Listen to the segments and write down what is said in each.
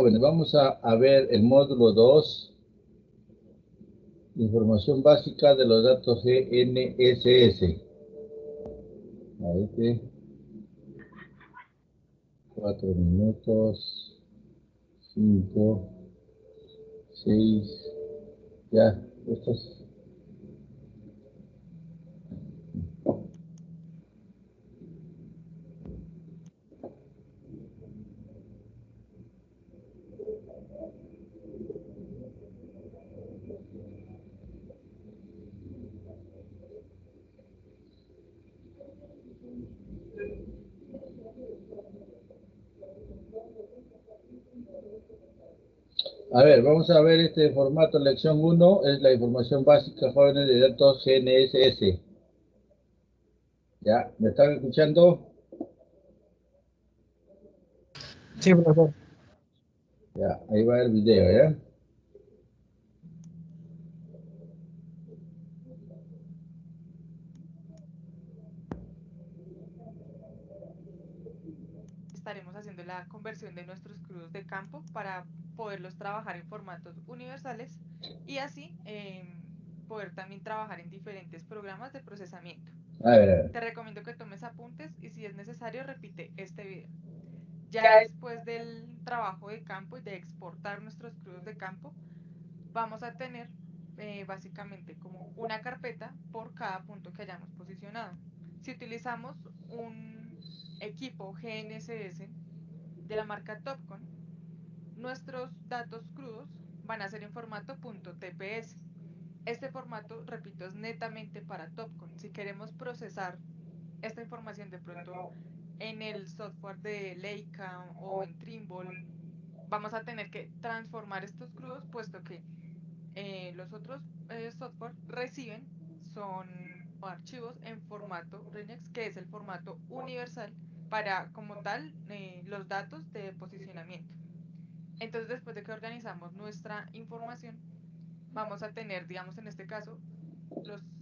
Bueno, vamos a ver el módulo 2, información básica de los datos GNSS. A este, 4 minutos, 5, 6, ya, estos. A ver, vamos a ver este formato. Lección 1 es la información básica, jóvenes, de datos GNSS. ¿Ya? ¿Me están escuchando? Sí, profesor. Ya, ahí va el video, ¿ya? Estaremos haciendo la conversión de nuestros crudos de campo para poderlos trabajar en formatos universales y así poder también trabajar en diferentes programas de procesamiento. A ver. Te recomiendo que tomes apuntes y si es necesario repite este video. Ya después del trabajo de campo y de exportar nuestros crudos de campo, vamos a tener básicamente como una carpeta por cada punto que hayamos posicionado. Si utilizamos un equipo GNSS de la marca Topcon, nuestros datos crudos van a ser en formato .tps. Este formato, repito, es netamente para Topcon. Si queremos procesar esta información de pronto en el software de Leica o en Trimble, vamos a tener que transformar estos crudos, puesto que los otros software reciben son archivos en formato RENEX, que es el formato universal para, como tal, los datos de posicionamiento. Entonces, después de que organizamos nuestra información, vamos a tener, digamos, en este caso,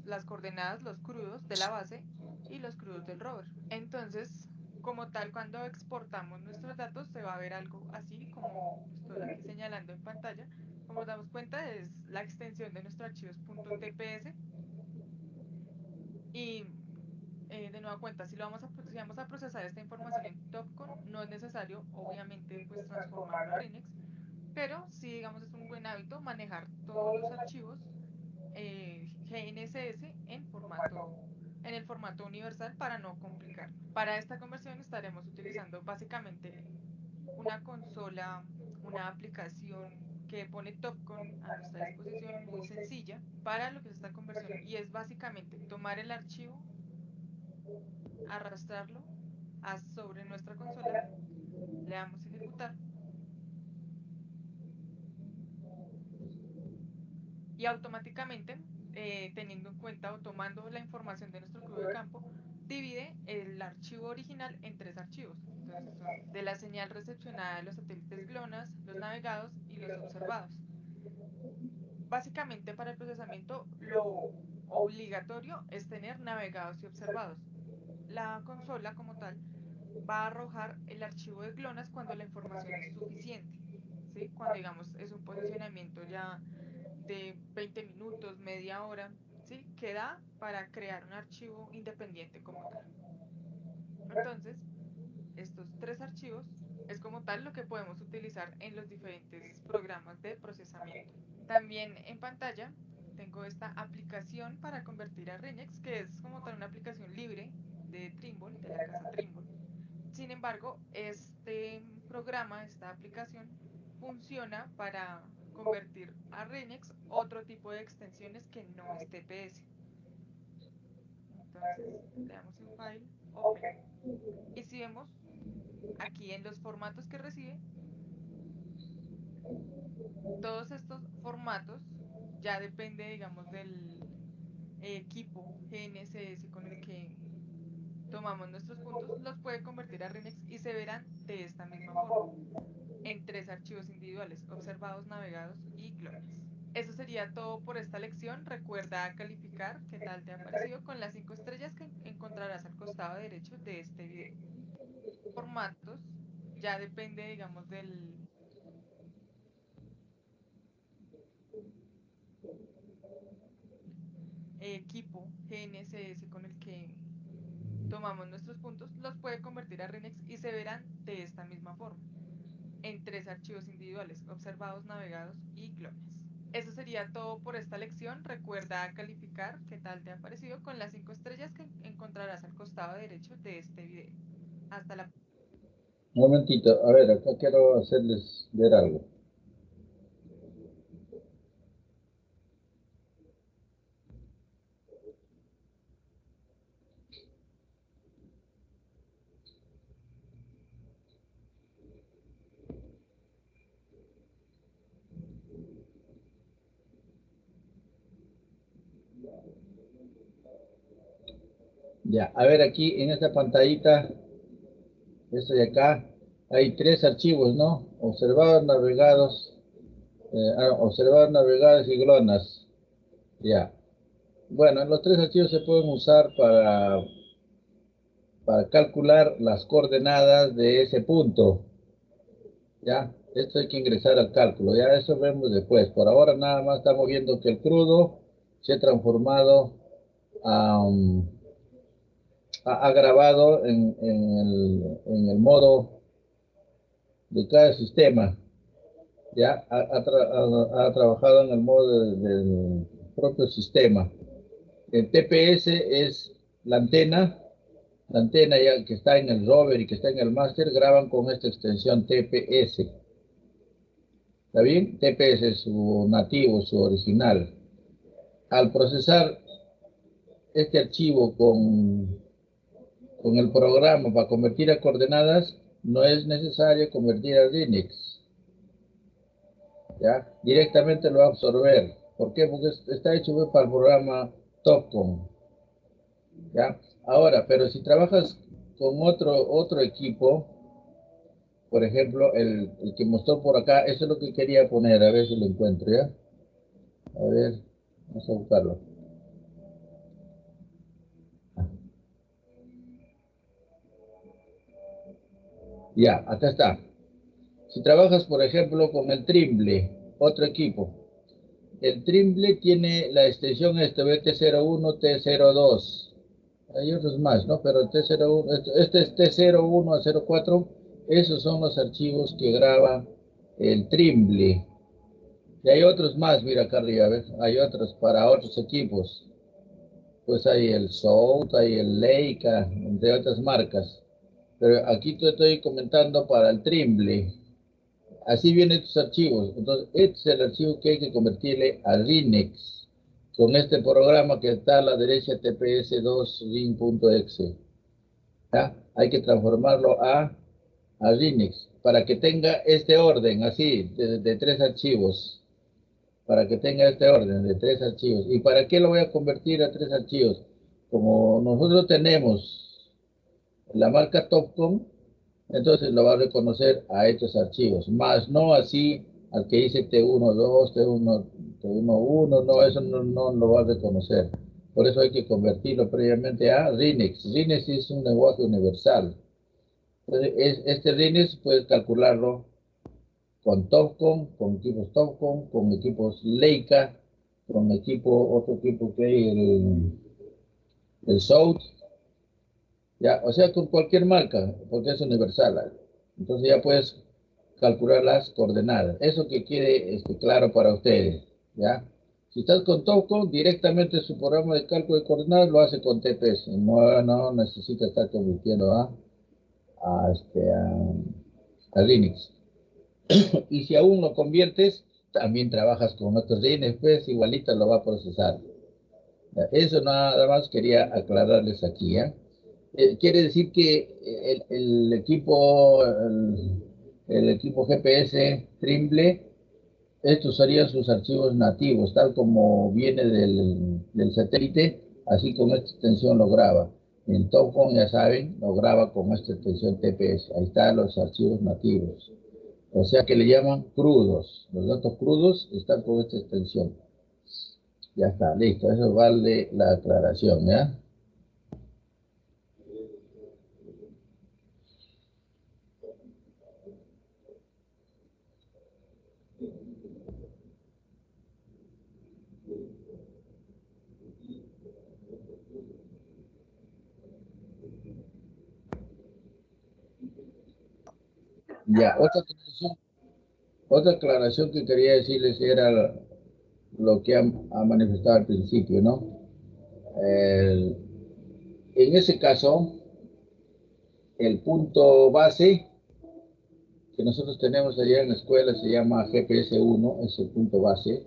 las coordenadas, los crudos de la base y los crudos del rover. Entonces, como tal, cuando exportamos nuestros datos, se va a ver algo así como estoy aquí señalando en pantalla. Como nos damos cuenta, es la extensión de nuestro archivo es .tps. Y de nueva cuenta, si vamos a procesar esta información en Topcon, no es necesario, obviamente, pues transformarlo a RENEX, pero sí, digamos, es un buen hábito manejar todos los archivos GNSS en el formato universal para no complicar. Para esta conversión estaremos utilizando básicamente una consola, una aplicación que pone Topcon a nuestra disposición, muy sencilla para lo que es esta conversión, y es básicamente tomar el archivo, arrastrarlo sobre nuestra consola, le damos ejecutar y automáticamente, teniendo en cuenta o tomando la información de nuestro crudo de campo, divide el archivo original en tres archivos. Entonces son de la señal recepcionada de los satélites GLONASS, los navegados y los observados. Básicamente, para el procesamiento lo obligatorio es tener navegados y observados. La consola como tal va a arrojar el archivo de GLONASS cuando la información es suficiente, ¿sí? Cuando digamos es un posicionamiento ya de 20 minutos, media hora, ¿sí? Que da para crear un archivo independiente como tal. Entonces, estos tres archivos es como tal lo que podemos utilizar en los diferentes programas de procesamiento. También en pantalla tengo esta aplicación para convertir a RENEX, que es como tal una aplicación libre de Trimble, de la casa Trimble. Sin embargo, este programa, esta aplicación, funciona para convertir a RENEX otro tipo de extensiones que no es TPS. Entonces, le damos en File, Open. Y si vemos aquí en los formatos que recibe, todos estos formatos ya depende, digamos, del equipo GNSS con el que tomamos nuestros puntos, los puede convertir a RENEX y se verán de esta misma forma, en tres archivos individuales: observados, navegados y GLONASS. Eso sería todo por esta lección. Recuerda calificar qué tal te ha parecido con las 5 estrellas que encontrarás al costado derecho de este video. Formatos, ya depende, digamos, del equipo GNSS con el que tomamos nuestros puntos, los puede convertir a RINEX y se verán de esta misma forma, en 3 archivos individuales: observados, navegados y clones. Eso sería todo por esta lección. Recuerda calificar qué tal te ha parecido con las 5 estrellas que encontrarás al costado derecho de este video. Hasta la próxima. Un momentito, a ver, acá quiero hacerles ver algo. Ya, a ver, aquí en esta pantallita, esto de acá, hay 3 archivos, ¿no? Observados, navegados, observados, navegados y GLONASS. Ya. Bueno, los 3 archivos se pueden usar para calcular las coordenadas de ese punto. Ya, esto hay que ingresar al cálculo, ya eso vemos después. Por ahora nada más estamos viendo que el crudo se ha transformado, ha grabado en el modo de cada sistema. Ya ha trabajado en el modo del propio sistema. El TPS es la antena ya que está en el rover y que está en el máster, graban con esta extensión TPS. ¿Está bien? TPS es su nativo, su original. Al procesar este archivo con el programa para convertir a coordenadas, no es necesario convertir a RINEX. ¿Ya? Directamente lo va a absorber. ¿Por qué? Porque está hecho para el programa TOPCon. ¿Ya? Ahora, pero si trabajas con otro equipo, por ejemplo, el que mostró por acá, eso es lo que quería poner, a ver si lo encuentro, ¿ya? A ver, vamos a buscarlo. Ya, acá está. Si trabajas, por ejemplo, con el Trimble, otro equipo, el Trimble tiene la extensión BT01, T02. Hay otros más, ¿no? Pero el T01, este es T01 a 04. Esos son los archivos que graba el Trimble. Y hay otros más, mira acá arriba, ¿ves? Hay otros para otros equipos. Pues hay el South, hay el Leica, entre otras marcas. Pero aquí te estoy comentando para el Trimble. Así vienen tus archivos. Entonces, este es el archivo que hay que convertirle a RINEX con este programa que está a la derecha, tps2rin.exe. ¿Ya? Hay que transformarlo a RINEX para que tenga este orden, así, de 3 archivos. Para que tenga este orden de 3 archivos. ¿Y para qué lo voy a convertir a 3 archivos? Como nosotros tenemos la marca Topcon, entonces lo va a reconocer a estos archivos, más no así al que dice T12, T11, no, eso no lo va a reconocer. Por eso hay que convertirlo previamente a RINEX. RINEX es un lenguaje universal. Entonces, este RINEX puedes calcularlo con Topcon, con equipos Topcon, con equipos Leica, con otro equipo que hay, el South, ya, o sea, con cualquier marca, porque es universal. Entonces ya puedes calcular las coordenadas. Eso que quede claro para ustedes, ¿ya? Si estás con Topcon, directamente su programa de cálculo de coordenadas lo hace con TPS. No necesita estar convirtiendo a Linux. Y si aún lo conviertes, también trabajas con otros DNS, pues igualito lo va a procesar. Eso nada más quería aclararles aquí, ¿eh? Quiere decir que el equipo GPS Trimble, estos serían sus archivos nativos, tal como viene del satélite, así con esta extensión lo graba. En Topcon, ya saben, lo graba con esta extensión TPS. Ahí están los archivos nativos. O sea que le llaman crudos. Los datos crudos están con esta extensión. Ya está, listo. Eso vale la aclaración, ¿ya? Ya, otra aclaración que quería decirles era lo que ha manifestado al principio, ¿no? El- en ese caso, el punto base que nosotros tenemos allá en la escuela se llama GPS-1, es el punto base,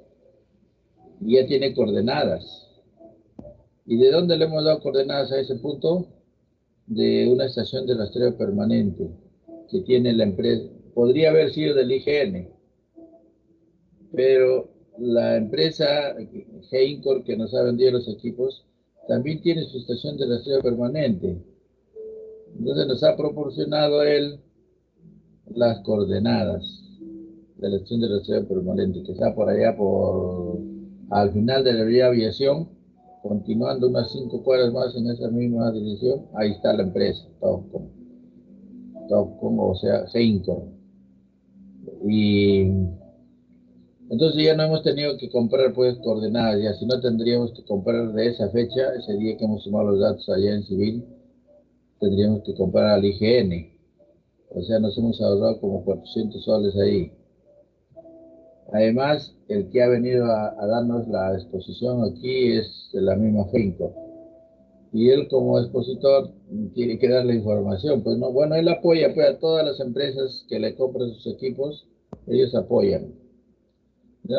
y ya tiene coordenadas. ¿Y de dónde le hemos dado coordenadas a ese punto? De una estación de rastreo permanente que tiene la empresa. Podría haber sido del IGN, pero la empresa Heincor, que nos ha vendido los equipos, también tiene su estación de rastreo permanente. Entonces nos ha proporcionado él las coordenadas de la estación de rastreo permanente, que está por allá al final de la vía aviación, continuando unas 5 cuadras más en esa misma dirección. Ahí está la empresa, Topcom, o sea, Heincor. Y entonces ya no hemos tenido que comprar pues coordenadas, ya si no tendríamos que comprar de esa fecha, ese día que hemos sumado los datos allá en civil, tendríamos que comprar al IGN. O sea, nos hemos ahorrado como 400 soles ahí. Además, el que ha venido a darnos la exposición aquí es de la misma Finco. Y él como expositor tiene que dar la información. Pues no, bueno, él apoya pues, a todas las empresas que le compran sus equipos, ellos apoyan. Ya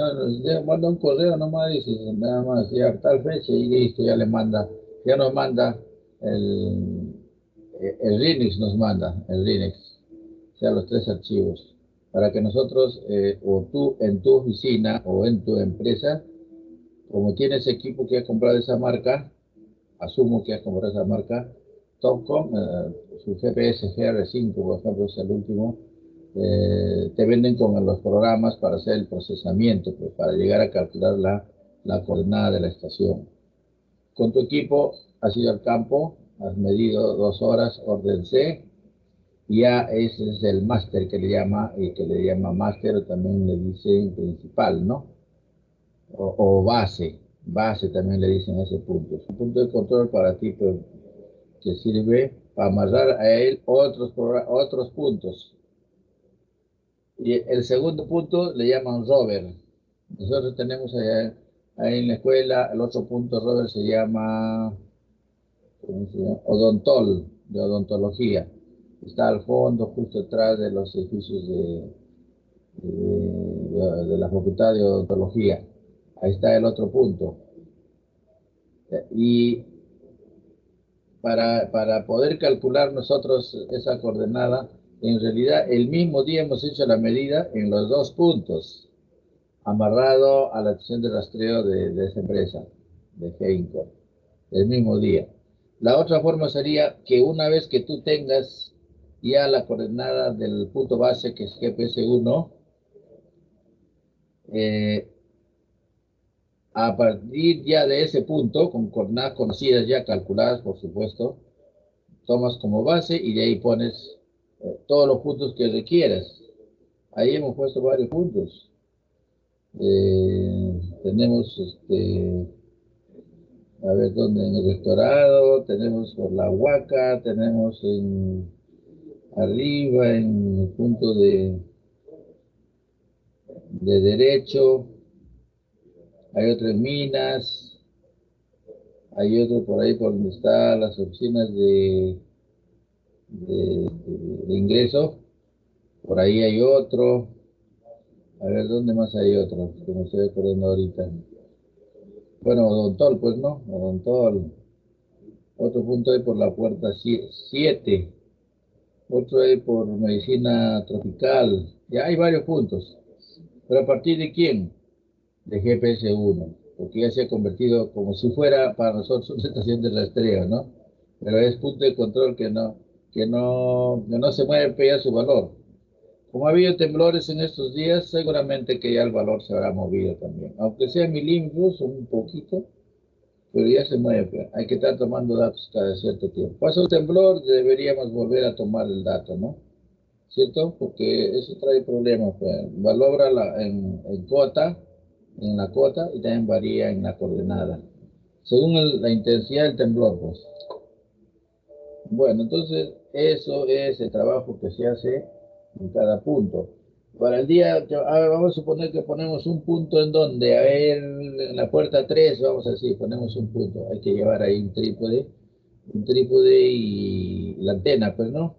manda un correo nomás, dice, nada más, ya tal fecha y listo, ya nos manda el, el Linux nos manda, el Linux, o sea, los 3 archivos, para que nosotros, o tú en tu oficina o en tu empresa, como tienes equipo que ha comprado esa marca, asumo que has comprado esa marca, Topcom, su GPS GR5, por ejemplo, es el último, te venden con los programas para hacer el procesamiento, pues, para llegar a calcular la coordenada de la estación. Con tu equipo has ido al campo, has medido 2 horas, orden C, y ya ese es el máster que le llama, y que le llama máster, o también le dicen principal, ¿no? O base también le dicen a ese punto. Es un punto de control para ti, pues, que sirve para amarrar a él otros puntos. Y el segundo punto le llaman rover. Nosotros tenemos ahí en la escuela, el otro punto rover se llama, ¿cómo se llama? Odontol, de odontología. Está al fondo, justo detrás de los edificios de la Facultad de Odontología. Ahí está el otro punto. Y para poder calcular nosotros esa coordenada, en realidad el mismo día hemos hecho la medida en los 2 puntos, amarrado a la estación de rastreo de esa empresa, de Heincor, el mismo día. La otra forma sería que una vez que tú tengas ya la coordenada del punto base, que es GPS-1, a partir ya de ese punto, con coordenadas conocidas ya calculadas, por supuesto, tomas como base y de ahí pones todos los puntos que requieras. Ahí hemos puesto varios puntos. Tenemos, a ver dónde, en el Rectorado, tenemos por la Huaca, tenemos arriba en el punto de Derecho, hay otro en Minas, hay otro por ahí por donde están las oficinas de ingreso, por ahí hay otro. A ver, ¿dónde más hay otro? Que me estoy acordando ahorita. Bueno, Odontol, pues no, Odontol. Otro punto hay por la puerta 7. Otro hay por medicina tropical. Ya hay varios puntos. ¿Pero a partir de quién? De GPS-1. Porque ya se ha convertido como si fuera para nosotros una estación de rastreo, ¿no? Pero es punto de control que no se mueve ya su valor. Como ha habido temblores en estos días, seguramente que ya el valor se habrá movido también. Aunque sea milímetros o un poquito, pero ya se mueve. Pues. Hay que estar tomando datos cada cierto tiempo. Pasa un temblor, deberíamos volver a tomar el dato, ¿no? ¿Cierto? Porque eso trae problemas. Pues. Valora en cota, en la cota, y también varía en la coordenada. Según la intensidad del temblor, pues. Bueno, entonces eso es el trabajo que se hace en cada punto. Para el día, vamos a suponer que ponemos un punto en donde, a ver, en la puerta 3 vamos a decir, ponemos un punto. Hay que llevar ahí un trípode y la antena, pues, ¿no?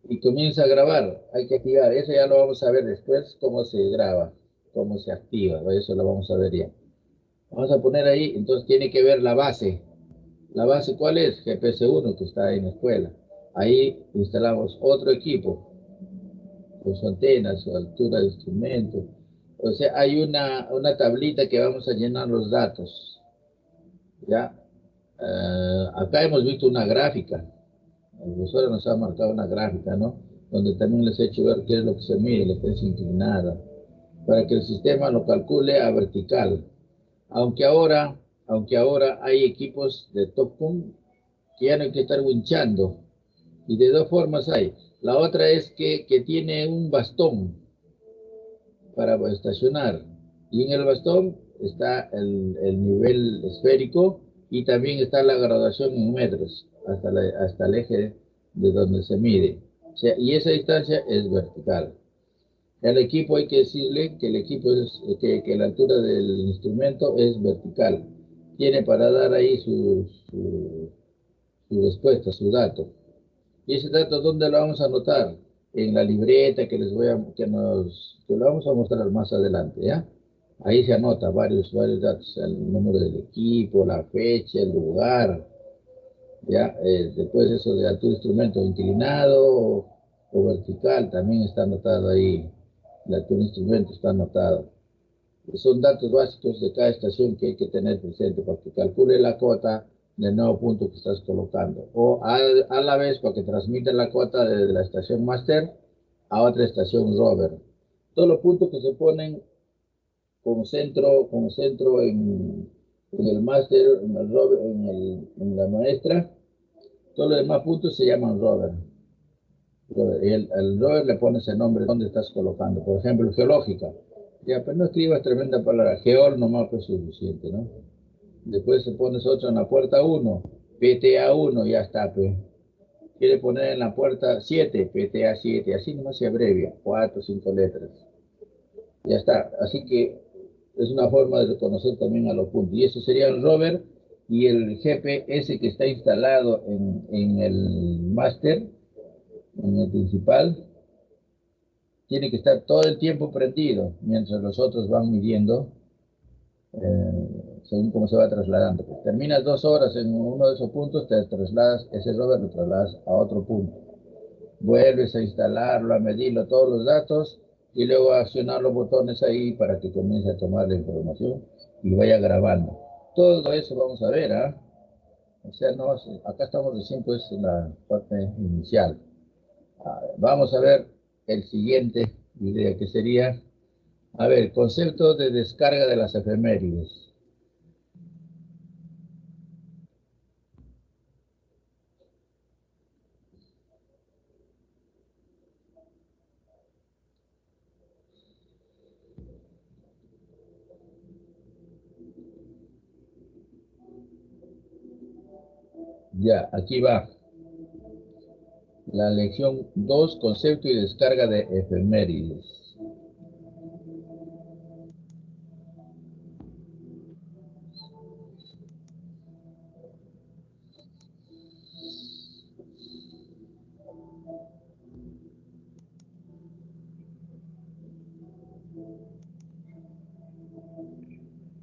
Y comienza a grabar, hay que activar. Eso ya lo vamos a ver después, cómo se graba, cómo se activa, eso lo vamos a ver ya. Vamos a poner ahí, entonces tiene que ver la base. ¿La base cuál es? GPS1 que está en la escuela. Ahí instalamos otro equipo con su antena, su altura de instrumento. O sea, hay una tablita que vamos a llenar los datos. ¿Ya? Acá hemos visto una gráfica. El profesor nos ha marcado una gráfica, ¿no? Donde también les he hecho ver qué es lo que se mide, la frecuencia inclinada, para que el sistema lo calcule a vertical. Aunque ahora, aunque ahora hay equipos de Topcom que ya no hay que estar winchando. Y de dos formas hay. La otra es que tiene un bastón para estacionar. Y en el bastón está el nivel esférico y también está la graduación en metros hasta el eje de donde se mide. O sea, y esa distancia es vertical. El equipo hay que decirle que el equipo es que la altura del instrumento es vertical. Tiene para dar ahí su respuesta, su dato. Y ese dato, ¿dónde lo vamos a anotar? En la libreta que les voy a, que lo vamos a mostrar más adelante, ¿ya? Ahí se anota varios datos, el número del equipo, la fecha, el lugar, ¿ya? Después eso de altura de instrumento inclinado o vertical, también está anotado ahí. La altura de instrumento está anotado. Son datos básicos de cada estación que hay que tener presente para que calcule la cota del nuevo punto que estás colocando. O a la vez para que transmita la cota de la estación master a otra estación rover. Todos los puntos que se ponen con centro en el master, en el rover, en la maestra, todos los demás puntos se llaman rover. Y el rover le pones el nombre donde estás colocando. Por ejemplo, geológica. Ya, pero no escribas tremenda palabra. Geol nomás es suficiente, ¿no? Después se pones otro en la puerta 1, PTA1, ya está, pues. Quiere poner en la puerta 7, PTA7, así nomás se abrevia, 4 o 5 letras. Ya está. Así que es una forma de reconocer también a los puntos. Y eso sería el rover y el GPS que está instalado en el máster, en el principal, tiene que estar todo el tiempo prendido mientras los otros van midiendo según cómo se va trasladando. Pues terminas 2 horas en uno de esos puntos, te trasladas, ese rover lo trasladas a otro punto. Vuelves a instalarlo, a medirlo, todos los datos, y luego a accionar los botones ahí para que comience a tomar la información y vaya grabando. Todo eso vamos a ver, ¿ah? O sea, no, acá estamos recién pues en la parte inicial. Vamos a ver el siguiente video que sería, a ver, concepto de descarga de las efemérides. Ya, aquí va. La lección 2, concepto y descarga de efemérides.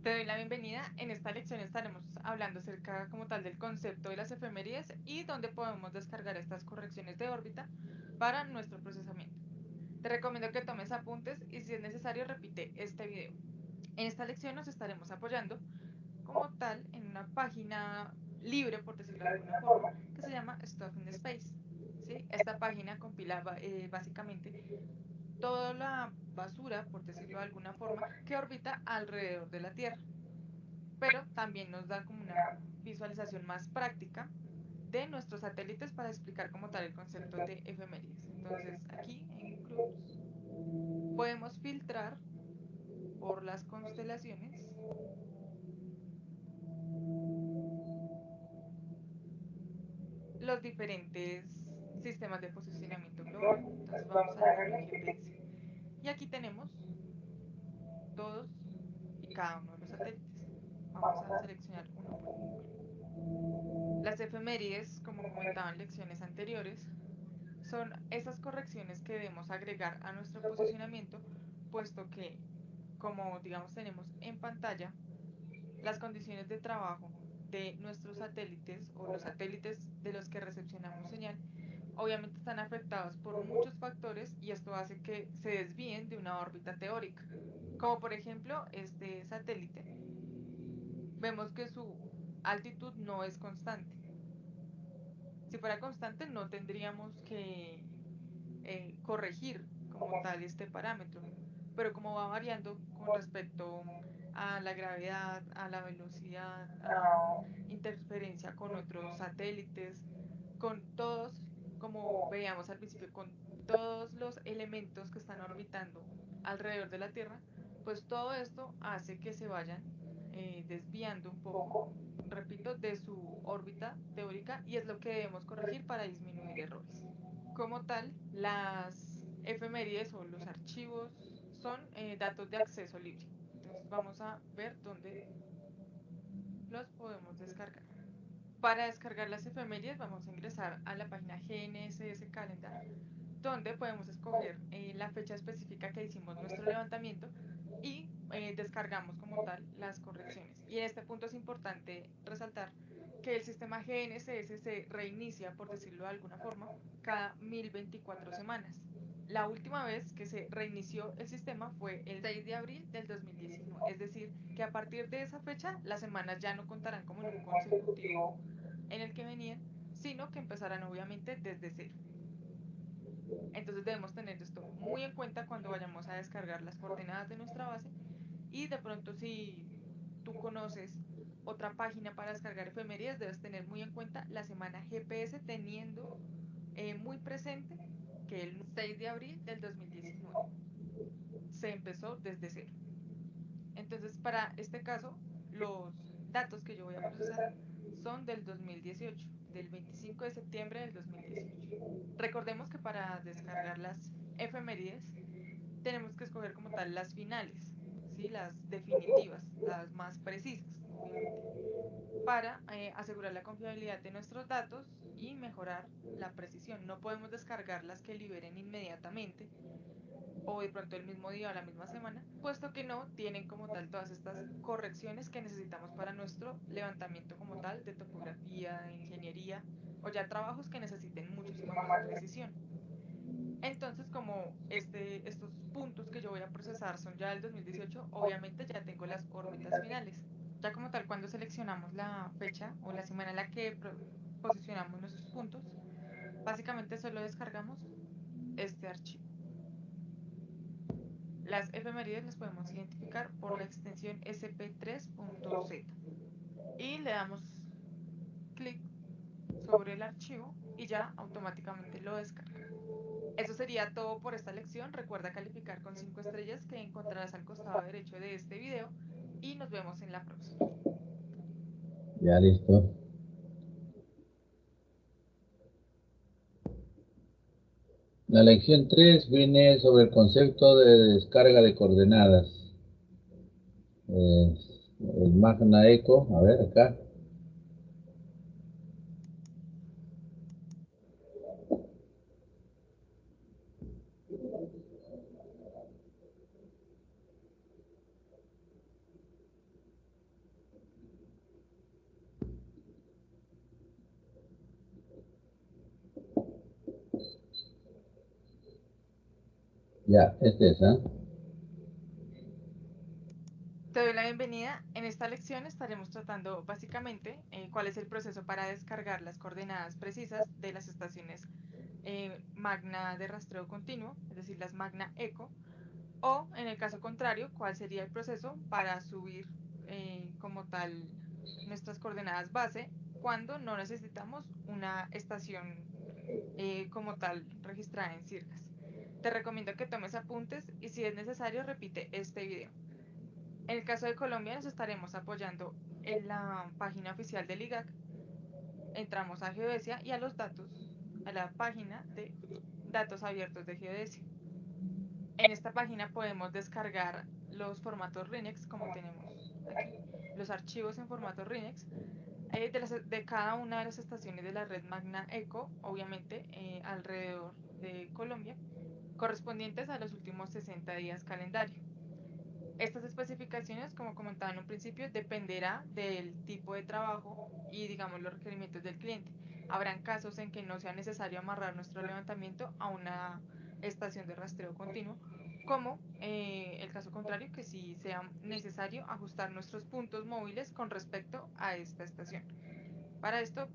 Te doy la bienvenida. En esta lección estaremos hablando acerca como tal del concepto de las efemérides y dónde podemos descargar estas correcciones de órbita para nuestro procesamiento. Te recomiendo que tomes apuntes y si es necesario repite este video. En esta lección nos estaremos apoyando como tal en una página libre, por decirlo de alguna forma, que se llama Stuff in Space. ¿Sí? Esta página compila básicamente toda la basura, por decirlo de alguna forma, que orbita alrededor de la Tierra. Pero también nos da como una visualización más práctica de nuestros satélites para explicar como tal el concepto de efemérides. Entonces, aquí en Groups podemos filtrar por las constelaciones los diferentes sistemas de posicionamiento global. Entonces vamos al módulo GPS. Y aquí tenemos todos y cada uno de los satélites. Vamos a seleccionar uno por uno. Las efemérides, como comentaba en lecciones anteriores, son esas correcciones que debemos agregar a nuestro posicionamiento, puesto que, como digamos tenemos en pantalla, las condiciones de trabajo de nuestros satélites o los satélites de los que recepcionamos señal, obviamente están afectados por muchos factores y esto hace que se desvíen de una órbita teórica. Como por ejemplo este satélite, vemos que su altitud no es constante. Si fuera constante no tendríamos que corregir como tal este parámetro, pero como va variando con respecto a la gravedad, a la velocidad, a interferencia con otros satélites, con todos, como veíamos al principio, con todos los elementos que están orbitando alrededor de la Tierra, pues todo esto hace que se vayan desviando un poco, repito, de su órbita teórica y es lo que debemos corregir para disminuir errores. Como tal, las efemérides o los archivos son datos de acceso libre. Entonces vamos a ver dónde los podemos descargar. Para descargar las efemérides vamos a ingresar a la página GNSS Calendar, donde podemos escoger la fecha específica que hicimos nuestro levantamiento y descargamos como tal las correcciones. Y en este punto es importante resaltar que el sistema GNSS se reinicia, por decirlo de alguna forma, cada 1024 semanas. La última vez que se reinició el sistema fue el 6 de abril del 2019, es decir, que a partir de esa fecha las semanas ya no contarán como en un consecutivo en el que venían, sino que empezarán obviamente desde cero. Entonces debemos tener esto muy en cuenta cuando vayamos a descargar las coordenadas de nuestra base y de pronto si tú conoces otra página para descargar efemérides, debes tener muy en cuenta la semana GPS teniendo muy presente que el 6 de abril del 2019 se empezó desde cero. Entonces para este caso los datos que yo voy a procesar son del 2018, del 25 de septiembre del 2018. Recordemos que para descargar las efemérides tenemos que escoger como tal las finales, ¿sí? Las definitivas, las más precisas, obviamente, para asegurar la confiabilidad de nuestros datos y mejorar la precisión. No podemos descargar las que liberen inmediatamente o de pronto el mismo día o la misma semana, puesto que no tienen como tal todas estas correcciones que necesitamos para nuestro levantamiento como tal de topografía, de ingeniería o ya trabajos que necesiten muchísima más precisión. Entonces, como estos puntos que yo voy a procesar son ya del 2018, obviamente ya tengo las órbitas finales. Ya como tal, cuando seleccionamos la fecha o la semana en la que posicionamos nuestros puntos, básicamente solo descargamos este archivo. Las efemérides las podemos identificar por la extensión sp3.z y le damos clic sobre el archivo y ya automáticamente lo descarga. Eso sería todo por esta lección. Recuerda calificar con 5 estrellas que encontrarás al costado derecho de este video y nos vemos en la próxima. Ya listo. La lección 3 viene sobre el concepto de descarga de coordenadas. El Magna Eco, a ver acá. Ya, este es, ¿ah? Te doy la bienvenida. En esta lección estaremos tratando básicamente cuál es el proceso para descargar las coordenadas precisas de las estaciones Magna de rastreo continuo, es decir, las Magna Eco, o en el caso contrario, cuál sería el proceso para subir como tal nuestras coordenadas base cuando no necesitamos una estación como tal registrada en CIRGAS. Te recomiendo que tomes apuntes y si es necesario repite este video. En el caso de Colombia nos estaremos apoyando en la página oficial del IGAC, entramos a Geodesia y a los datos a la página de datos abiertos de geodesia. En esta página podemos descargar los formatos RINEX, como tenemos aquí, los archivos en formato RINEX de cada una de las estaciones de la red Magna Eco, obviamente alrededor de Colombia, correspondientes a los últimos 60 días calendario. Estas especificaciones, como comentaba en un principio, dependerá del tipo de trabajo y, digamos, los requerimientos del cliente. Habrán casos en que no sea necesario amarrar nuestro levantamiento a una estación de rastreo continuo, como el caso contrario, que sí sea necesario ajustar nuestros puntos móviles con respecto a esta estación. Para esto,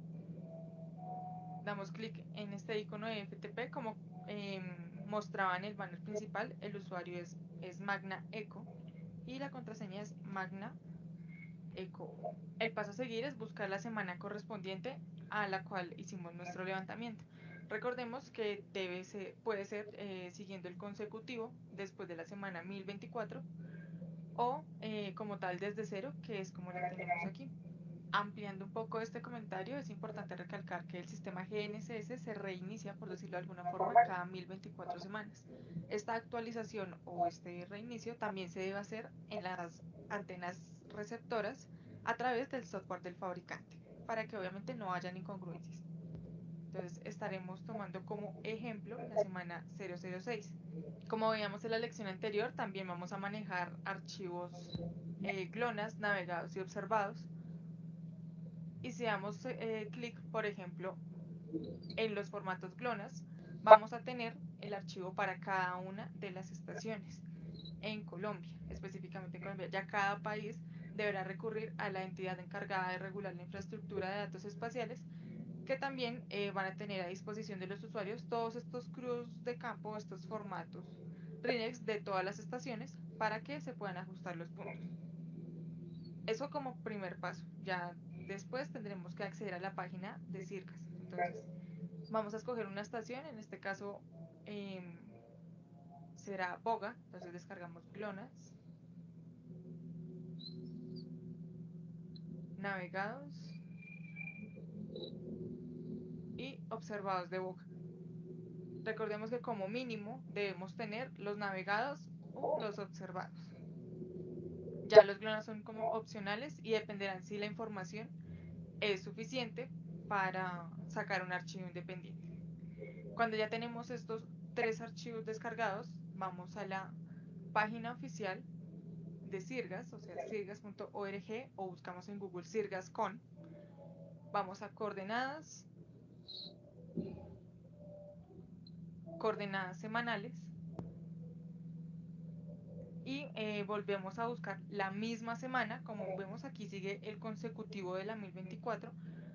damos clic en este icono de FTP, como mostraba en el banner principal. El usuario es Magna Eco y la contraseña es Magna Eco. El paso a seguir es buscar la semana correspondiente a la cual hicimos nuestro levantamiento. Recordemos que puede ser siguiendo el consecutivo después de la semana 1024 o como tal desde cero, que es como lo tenemos aquí. Ampliando un poco este comentario, es importante recalcar que el sistema GNSS se reinicia, por decirlo de alguna forma, cada 1024 semanas. Esta actualización o este reinicio también se debe hacer en las antenas receptoras a través del software del fabricante, para que obviamente no hayan incongruencias. Entonces estaremos tomando como ejemplo la semana 006. Como veíamos en la lección anterior, también vamos a manejar archivos GLONASS navegados y observados. Y si damos clic, por ejemplo, en los formatos GLONASS, vamos a tener el archivo para cada una de las estaciones en Colombia, específicamente en Colombia. Ya cada país deberá recurrir a la entidad encargada de regular la infraestructura de datos espaciales, que también van a tener a disposición de los usuarios todos estos crudos de campo, estos formatos RINEX de todas las estaciones, para que se puedan ajustar los puntos. Eso como primer paso. Ya después tendremos que acceder a la página de Circas. Entonces, vamos a escoger una estación, en este caso será Boga, entonces descargamos GLONASS, navegados y observados de Boga. Recordemos que como mínimo debemos tener los navegados o los observados. Ya los GLONASS son como opcionales y dependerán si la información es suficiente para sacar un archivo independiente. Cuando ya tenemos estos 3 archivos descargados, vamos a la página oficial de Cirgas, o sea, cirgas.org, o buscamos en Google Cirgas.con. Vamos a coordenadas semanales, y volvemos a buscar la misma semana. Como vemos aquí sigue el consecutivo de la 1024,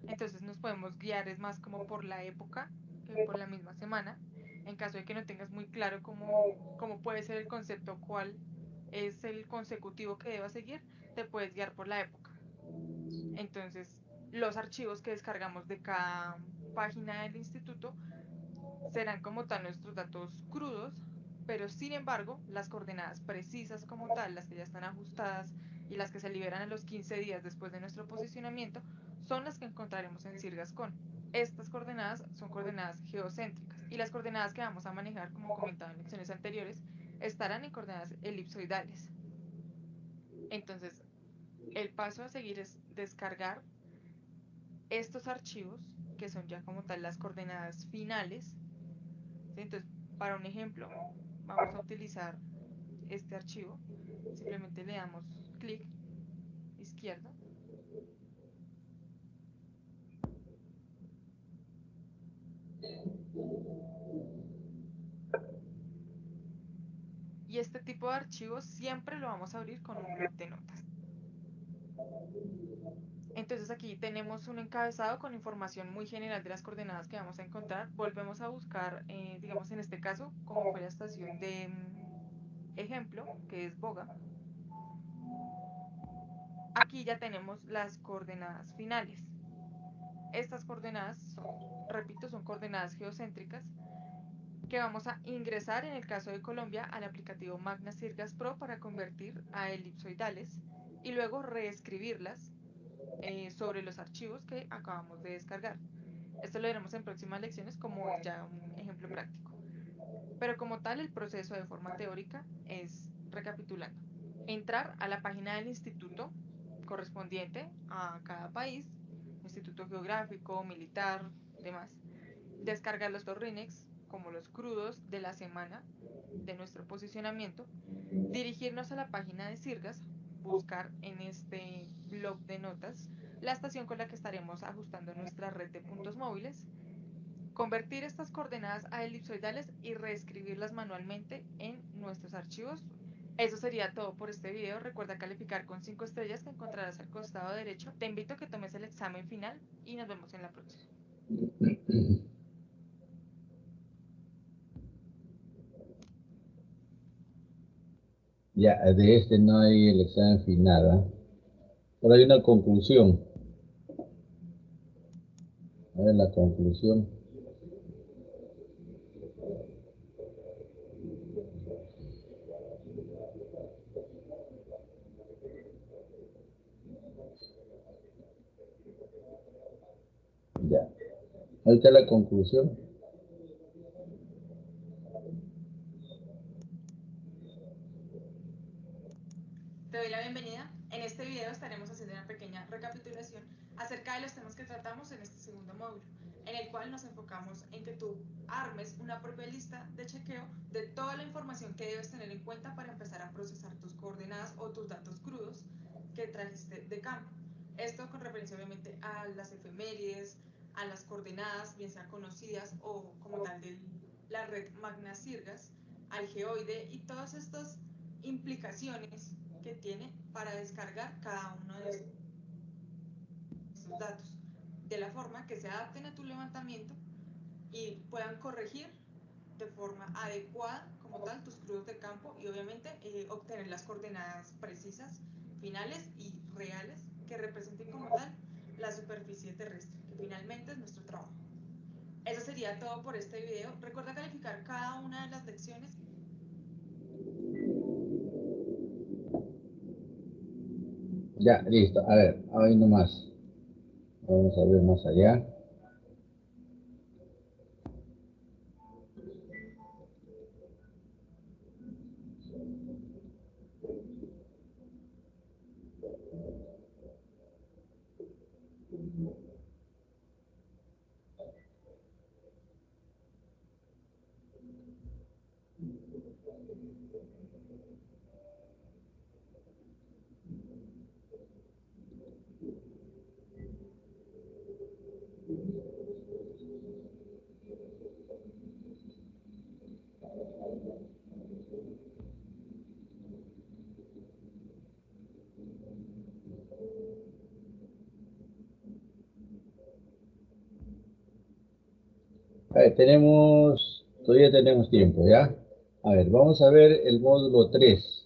entonces nos podemos guiar, es más como por la época que por la misma semana. En caso de que no tengas muy claro cómo puede ser el concepto, cuál es el consecutivo que deba seguir, te puedes guiar por la época. Entonces, los archivos que descargamos de cada página del instituto serán como tal nuestros datos crudos, pero sin embargo, las coordenadas precisas como tal, las que ya están ajustadas y las que se liberan a los 15 días después de nuestro posicionamiento, son las que encontraremos en Cirgas.con. Estas coordenadas son coordenadas geocéntricas, y las coordenadas que vamos a manejar, como comentaba en lecciones anteriores, estarán en coordenadas elipsoidales. Entonces, el paso a seguir es descargar estos archivos, que son ya como tal las coordenadas finales. ¿Sí? Entonces, para un ejemplo, vamos a utilizar este archivo. Simplemente le damos clic izquierdo y este tipo de archivos siempre lo vamos a abrir con un bloc de notas. Entonces aquí tenemos un encabezado con información muy general de las coordenadas que vamos a encontrar. Volvemos a buscar, digamos en este caso, como fue la estación de ejemplo, que es Boga. Aquí ya tenemos las coordenadas finales. Estas coordenadas repito, son coordenadas geocéntricas que vamos a ingresar en el caso de Colombia al aplicativo Magna Cirgas Pro para convertir a elipsoidales y luego reescribirlas sobre los archivos que acabamos de descargar. Esto lo veremos en próximas lecciones como ya un ejemplo práctico. Pero como tal, el proceso de forma teórica es, recapitulando, entrar a la página del instituto correspondiente a cada país, instituto geográfico, militar, demás, descargar los dos RINEX como los crudos de la semana de nuestro posicionamiento, dirigirnos a la página de Sirgas, buscar en este blog de notas la estación con la que estaremos ajustando nuestra red de puntos móviles, convertir estas coordenadas a elipsoidales y reescribirlas manualmente en nuestros archivos. Eso sería todo por este video. Recuerda calificar con 5 estrellas que encontrarás al costado derecho. Te invito a que tomes el examen final y nos vemos en la próxima. Ya, de este no hay el examen final, ¿eh? Pero hay una conclusión. A ver la conclusión. Ya. Ahí está la conclusión. Te doy la bienvenida. En este video estaremos haciendo una pequeña recapitulación acerca de los temas que tratamos en este segundo módulo, en el cual nos enfocamos en que tú armes una propia lista de chequeo de toda la información que debes tener en cuenta para empezar a procesar tus coordenadas o tus datos crudos que trajiste de campo. Esto con referencia obviamente a las efemérides, a las coordenadas, bien sean conocidas o como tal de la red Magna Sirgas, al geoide y todas estas implicaciones que tiene para descargar cada uno de estos datos, de la forma que se adapten a tu levantamiento y puedan corregir de forma adecuada como tal tus crudos de campo y obviamente obtener las coordenadas precisas, finales y reales que representen como tal la superficie terrestre, que finalmente es nuestro trabajo. Eso sería todo por este video. Recuerda calificar cada una de las lecciones. Ya, listo. A ver, ahí nomás. Vamos a ver más allá. A ver, todavía tenemos tiempo, ¿ya? A ver, vamos a ver el módulo 3.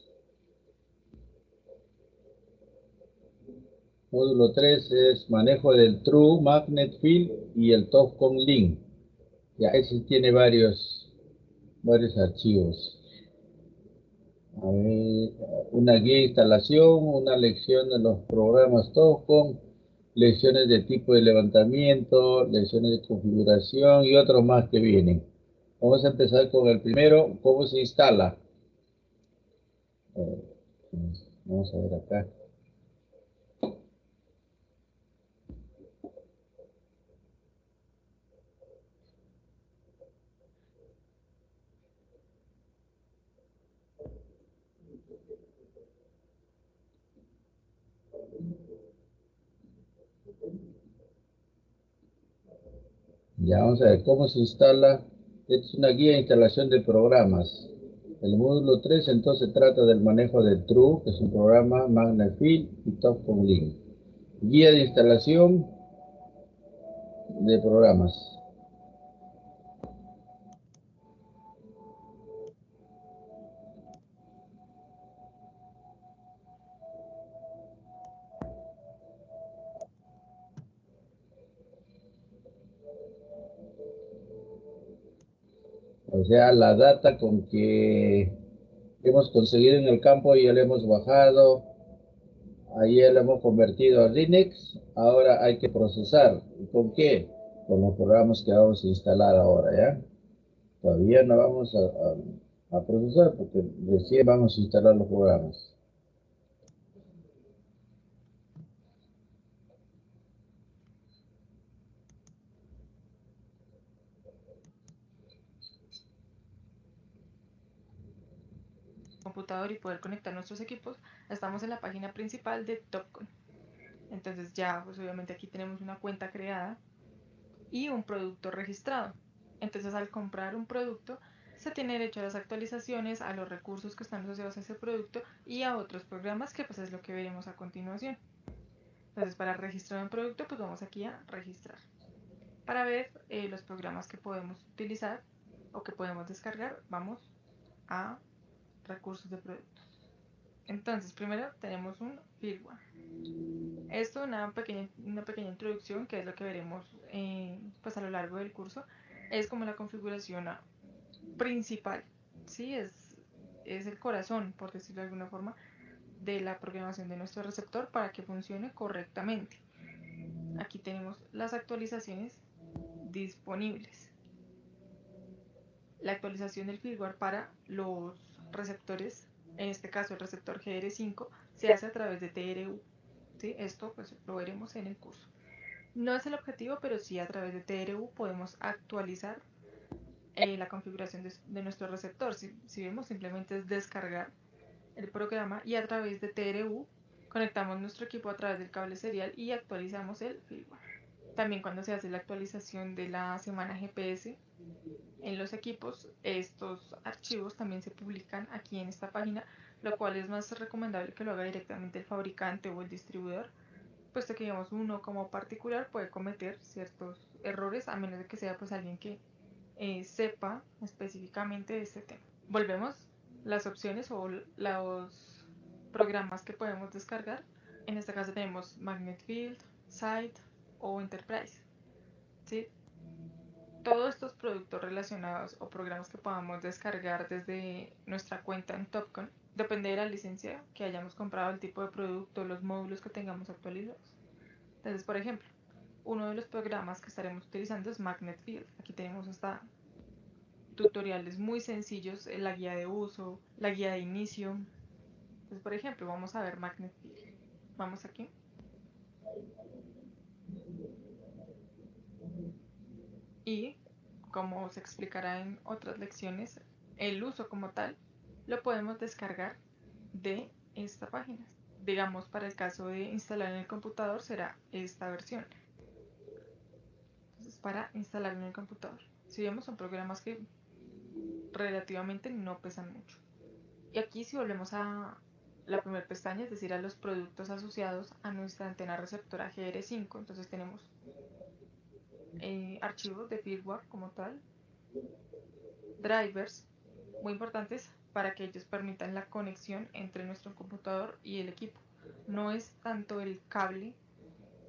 Módulo 3 es manejo del True Magnet Field y el TOFCON Link. Ya, ese tiene varios archivos. A ver, una guía de instalación, una lección de los programas TOFCON, lecciones de tipo de levantamiento, lecciones de configuración y otros más que vienen. Vamos a empezar con el primero, cómo se instala. Vamos a ver acá. Ya vamos a ver cómo se instala. Esta es una guía de instalación de programas. El módulo 3 entonces trata del manejo del True, que es un programa, Magnafield y TOFCON Link. Guía de instalación de programas. O sea, la data con que hemos conseguido en el campo ya la hemos bajado, ahí ya la hemos convertido a Linux, ahora hay que procesar. ¿Con qué? con los programas que vamos a instalar ahora, ¿ya? Todavía no vamos a procesar porque recién vamos a instalar los programas. Computador y poder conectar nuestros equipos, estamos en la página principal de Topcon. Entonces ya, pues obviamente aquí tenemos una cuenta creada y un producto registrado. Entonces al comprar un producto se tiene derecho a las actualizaciones, a los recursos que están asociados a ese producto y a otros programas que pues es lo que veremos a continuación. Entonces para registrar un producto pues vamos aquí a registrar. Para ver los programas que podemos utilizar o que podemos descargar vamos a recursos de productos. Entonces primero tenemos un firmware. Esto una pequeña introducción, que es lo que veremos pues a lo largo del curso. Es como la configuración principal, ¿sí? Es el corazón, por decirlo de alguna forma, de la programación de nuestro receptor para que funcione correctamente. Aquí tenemos las actualizaciones disponibles. La actualización del firmware para los receptores, en este caso el receptor GR5, se hace a través de TRU. ¿Sí? Esto pues lo veremos en el curso. No es el objetivo, pero sí a través de TRU podemos actualizar la configuración de nuestro receptor. Si vemos, simplemente es descargar el programa y a través de TRU conectamos nuestro equipo a través del cable serial y actualizamos el firmware. También cuando se hace la actualización de la semana GPS en los equipos, estos archivos también se publican aquí en esta página, lo cual es más recomendable que lo haga directamente el fabricante o el distribuidor, puesto que digamos uno como particular puede cometer ciertos errores a menos de que sea pues alguien que sepa específicamente de este tema. Volvemos las opciones o los programas que podemos descargar. En este caso tenemos Magnet Field, Site o Enterprise. ¿Sí? Todos estos productos relacionados o programas que podamos descargar desde nuestra cuenta en Topcon depende de la licencia que hayamos comprado, el tipo de producto, los módulos que tengamos actualizados. Entonces, por ejemplo, uno de los programas que estaremos utilizando es Magnet Field. Aquí tenemos hasta tutoriales muy sencillos, la guía de uso, la guía de inicio. Entonces, por ejemplo, vamos a ver Magnet Field. Vamos aquí. Y, como se explicará en otras lecciones, el uso como tal lo podemos descargar de esta página. Digamos, para el caso de instalar en el computador será esta versión. Entonces, para instalar en el computador. Si vemos, son programas que relativamente no pesan mucho. Y aquí si volvemos a la primera pestaña, es decir, a los productos asociados a nuestra antena receptora GR5, entonces tenemos archivos de firmware como tal, drivers muy importantes para que ellos permitan la conexión entre nuestro computador y el equipo. No es tanto el cable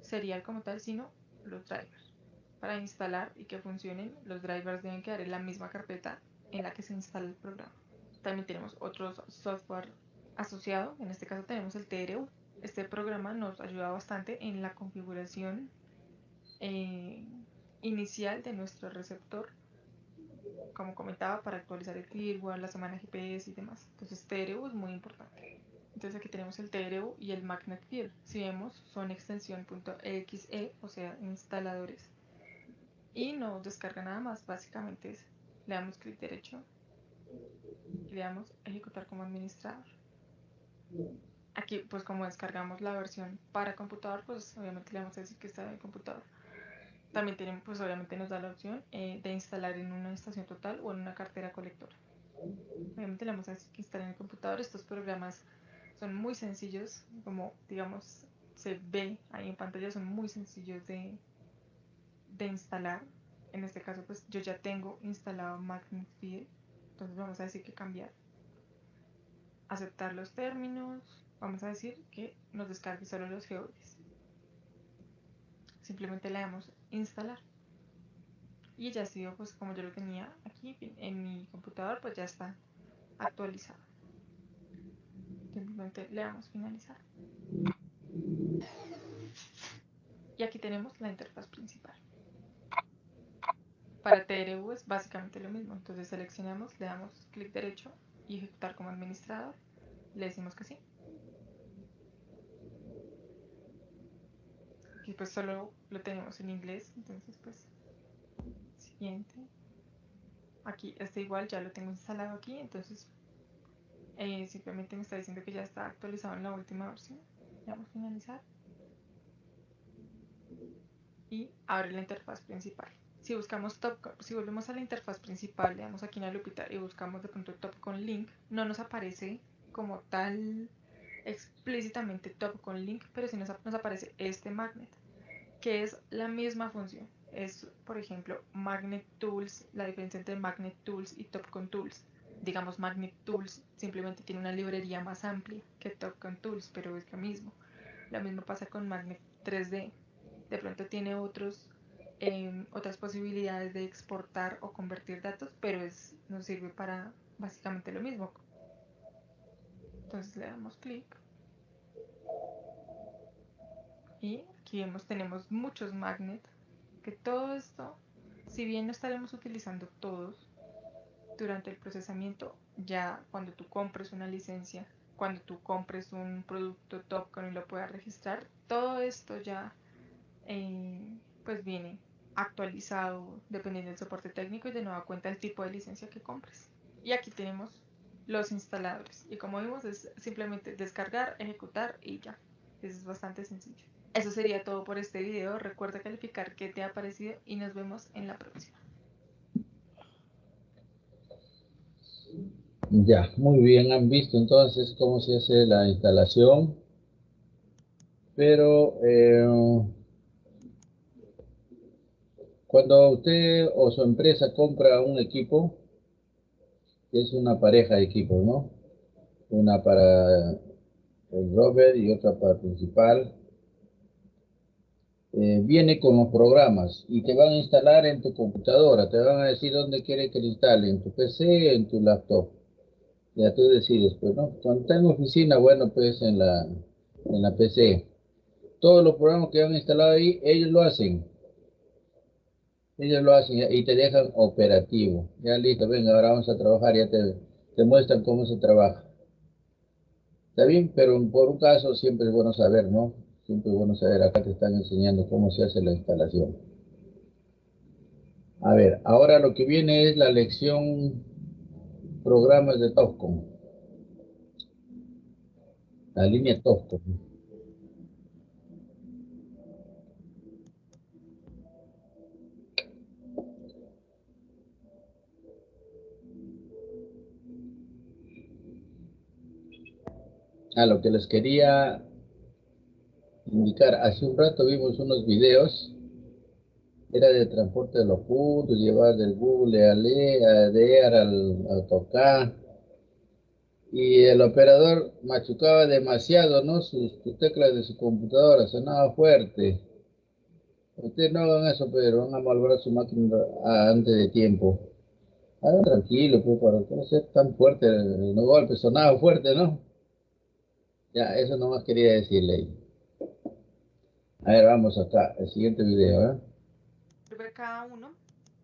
serial como tal, sino los drivers. Para instalar y que funcionen, los drivers deben quedar en la misma carpeta en la que se instala el programa. También tenemos otros software asociado, en este caso tenemos el TRU. Este programa nos ayuda bastante en la configuración inicial de nuestro receptor, como comentaba, para actualizar el firmware, la semana GPS y demás. Entonces TRU es muy importante. Entonces aquí tenemos el TRU y el Magnet Field. Si vemos, son extensión .exe, o sea, instaladores. Y no descarga nada más, básicamente es, le damos clic derecho y le damos ejecutar como administrador. Aquí, pues como descargamos la versión para computador, pues obviamente le vamos a decir que está en el computador. También tienen, pues obviamente nos da la opción de instalar en una estación total o en una cartera colectora. Obviamente le vamos a decir que instale en el computador. Estos programas son muy sencillos, como digamos se ve ahí en pantalla, son muy sencillos de instalar. En este caso pues yo ya tengo instalado Magnet Field, entonces vamos a decir que cambiar, aceptar los términos, vamos a decir que nos descargue solo los GeoDes. Simplemente le damos instalar y ya ha sido, pues como yo lo tenía aquí en mi computador, pues ya está actualizado. Simplemente le damos finalizar y aquí tenemos la interfaz principal. para TRU es básicamente lo mismo. Entonces seleccionamos, le damos clic derecho y ejecutar como administrador. Le decimos que sí. Aquí pues solo lo tenemos en inglés, entonces pues siguiente. Aquí este igual ya lo tengo instalado aquí, entonces simplemente me está diciendo que ya está actualizado en la última versión. Le damos finalizar y abre la interfaz principal. Si buscamos si volvemos a la interfaz principal, le damos aquí en la lupita y buscamos de pronto top con link, no nos aparece como tal explícitamente top con link, pero sí nos aparece este magnet, que es la misma función. Es, por ejemplo, Magnet Tools, la diferencia entre Magnet Tools y Topcon Tools. Digamos, Magnet Tools simplemente tiene una librería más amplia que Topcon Tools, pero es lo mismo. Lo mismo pasa con Magnet 3D. De pronto tiene otras posibilidades de exportar o convertir datos, pero nos sirve para básicamente lo mismo. Entonces le damos clic. Y aquí tenemos muchos magnets, que todo esto, si bien no estaremos utilizando todos durante el procesamiento, ya cuando tú compres una licencia, cuando tú compres un producto Topcon y lo puedas registrar, todo esto ya pues viene actualizado dependiendo del soporte técnico y de nueva cuenta el tipo de licencia que compres. Y aquí tenemos los instaladores y como vimos es simplemente descargar, ejecutar y ya. Es bastante sencillo. Eso sería todo por este video. Recuerda calificar qué te ha parecido y nos vemos en la próxima. Ya, muy bien, han visto entonces cómo se hace la instalación, pero cuando usted o su empresa compra un equipo, es una pareja de equipos, ¿no? Una para el rover y otra para el principal. Viene con los programas y te van a instalar en tu computadora, te van a decir dónde quiere que lo instale, en tu PC, en tu laptop. Ya tú decides, pues, ¿no? Cuando está en oficina, bueno, pues en la PC. Todos los programas que han instalado ahí, ellos lo hacen. Ellos lo hacen y te dejan operativo. Ya listo, venga, ahora vamos a trabajar, ya te muestran cómo se trabaja. Está bien, pero por un caso siempre es bueno saber, ¿no? Siempre es bueno saber, acá te están enseñando cómo se hace la instalación. A ver, ahora lo que viene es la lección programas de Topcon, la línea Topcon. Lo que les quería indicar, hace un rato vimos unos videos, era de transporte de los puntos, llevar del Google a DEAR al AutoCAD, y el operador machucaba demasiado, ¿no? Sus teclas de su computadora, sonaba fuerte. Ustedes no hagan eso, pero van a malograr su máquina antes de tiempo. Hagan tranquilo, pues, para no ser tan fuerte, no golpe, sonaba fuerte, ¿no? Ya, eso nomás quería decirle ahí. A ver, vamos acá, el siguiente video, ¿eh? Sirve cada uno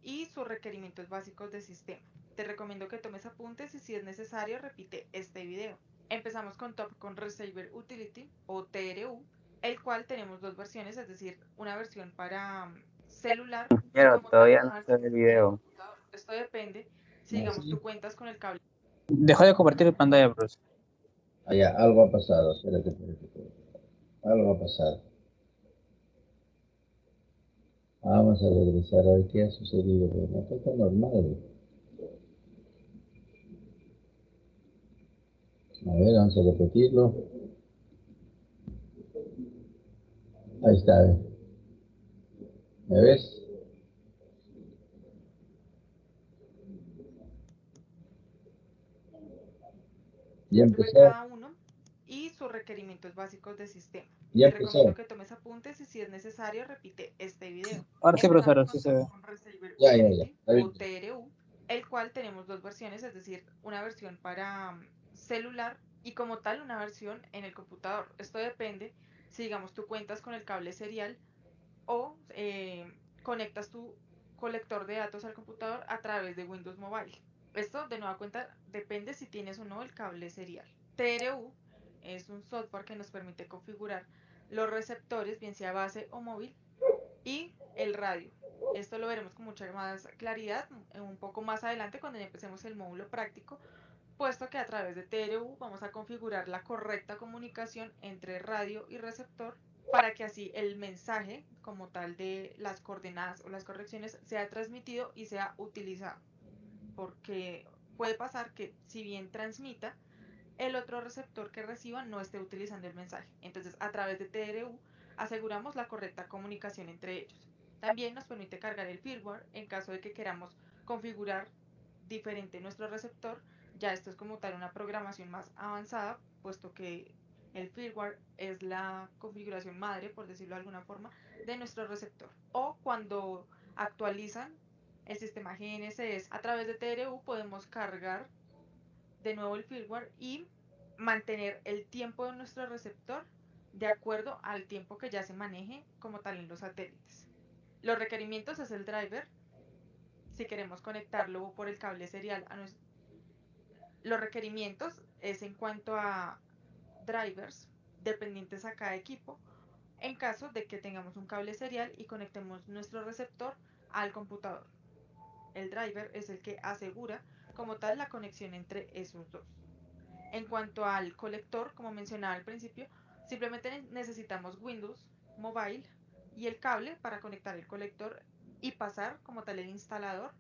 y sus requerimientos básicos de sistema. Te recomiendo que tomes apuntes y si es necesario repite este video. Empezamos con Topcon Receiver Utility o TRU, el cual tenemos dos versiones, es decir, una versión para celular y Pero como tal todavía una no está versión el en el video. computador. Esto depende si digamos tú cuentas con el cable. Dejó de compartir pantalla, profesor. Allá, algo ha pasado, espérate. Algo ha pasado. Vamos a regresar a ver qué ha sucedido, pero no está normal. A ver, vamos a repetirlo. Ahí está, ¿me ves? Ya Sirve empezó, cada uno y sus requerimientos básicos de sistema. ya Te recomiendo empezó. que tomes apuntes y si es necesario repite este video. Ahora sí, Empezamos profesor, con sí se ve. Topcon Receiver Ya, Utility está o bien. TRU, el cual tenemos dos versiones, es decir, una versión para celular y como tal una versión en el computador. Esto depende si digamos tú cuentas con el cable serial o conectas tu colector de datos al computador a través de Windows Mobile. Esto, de nueva cuenta, depende si tienes o no el cable serial. TRU es un software que nos permite configurar los receptores, bien sea base o móvil, y el radio. Esto lo veremos con mucha más claridad un poco más adelante cuando ya empecemos el módulo práctico, puesto que a través de TRU vamos a configurar la correcta comunicación entre radio y receptor para que así el mensaje como tal de las coordenadas o las correcciones sea transmitido y sea utilizado. Porque puede pasar que si bien transmita, el otro receptor que reciba no esté utilizando el mensaje. Entonces, a través de TRU aseguramos la correcta comunicación entre ellos. También nos permite cargar el firmware en caso de que queramos configurar diferente nuestro receptor. Ya esto es como tal una programación más avanzada, puesto que el firmware es la configuración madre, por decirlo de alguna forma, de nuestro receptor. O cuando actualizan el sistema GNSS a través de TRU podemos cargar de nuevo el firmware y mantener el tiempo de nuestro receptor de acuerdo al tiempo que ya se maneje como tal en los satélites. Los requerimientos es el driver, si queremos conectarlo por el cable serial a nuestro... Los requerimientos es en cuanto a drivers dependientes a cada equipo en caso de que tengamos un cable serial y conectemos nuestro receptor al computador. El driver es el que asegura como tal la conexión entre esos dos. En cuanto al colector, como mencionaba al principio, simplemente necesitamos Windows Mobile y el cable para conectar el colector y pasar como tal el instalador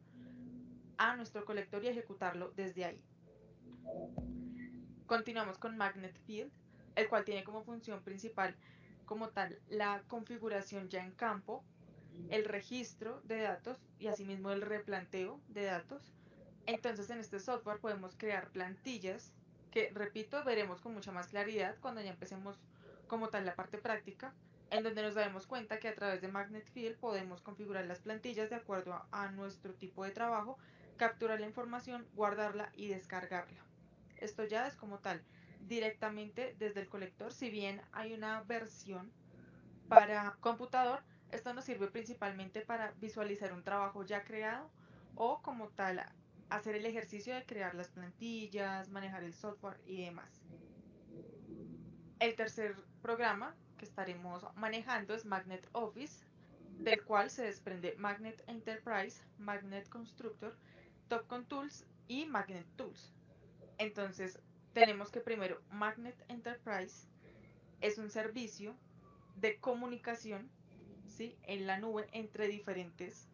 a nuestro colector y ejecutarlo desde ahí. Continuamos con Magnet Field, el cual tiene como función principal como tal la configuración ya en campo, el registro de datos y asimismo el replanteo de datos. Entonces en este software podemos crear plantillas que, repito, veremos con mucha más claridad cuando ya empecemos como tal la parte práctica, en donde nos daremos cuenta que a través de Magnet Field podemos configurar las plantillas de acuerdo a nuestro tipo de trabajo, capturar la información, guardarla y descargarla. Esto ya es como tal directamente desde el colector. Si bien hay una versión para computador, esto nos sirve principalmente para visualizar un trabajo ya creado o como tal hacer el ejercicio de crear las plantillas, manejar el software y demás. El tercer programa que estaremos manejando es Magnet Office, del cual se desprende Magnet Enterprise, Magnet Constructor, Topcon Tools y Magnet Tools. Entonces, tenemos que primero Magnet Enterprise es un servicio de comunicación, ¿sí?, en la nube entre diferentes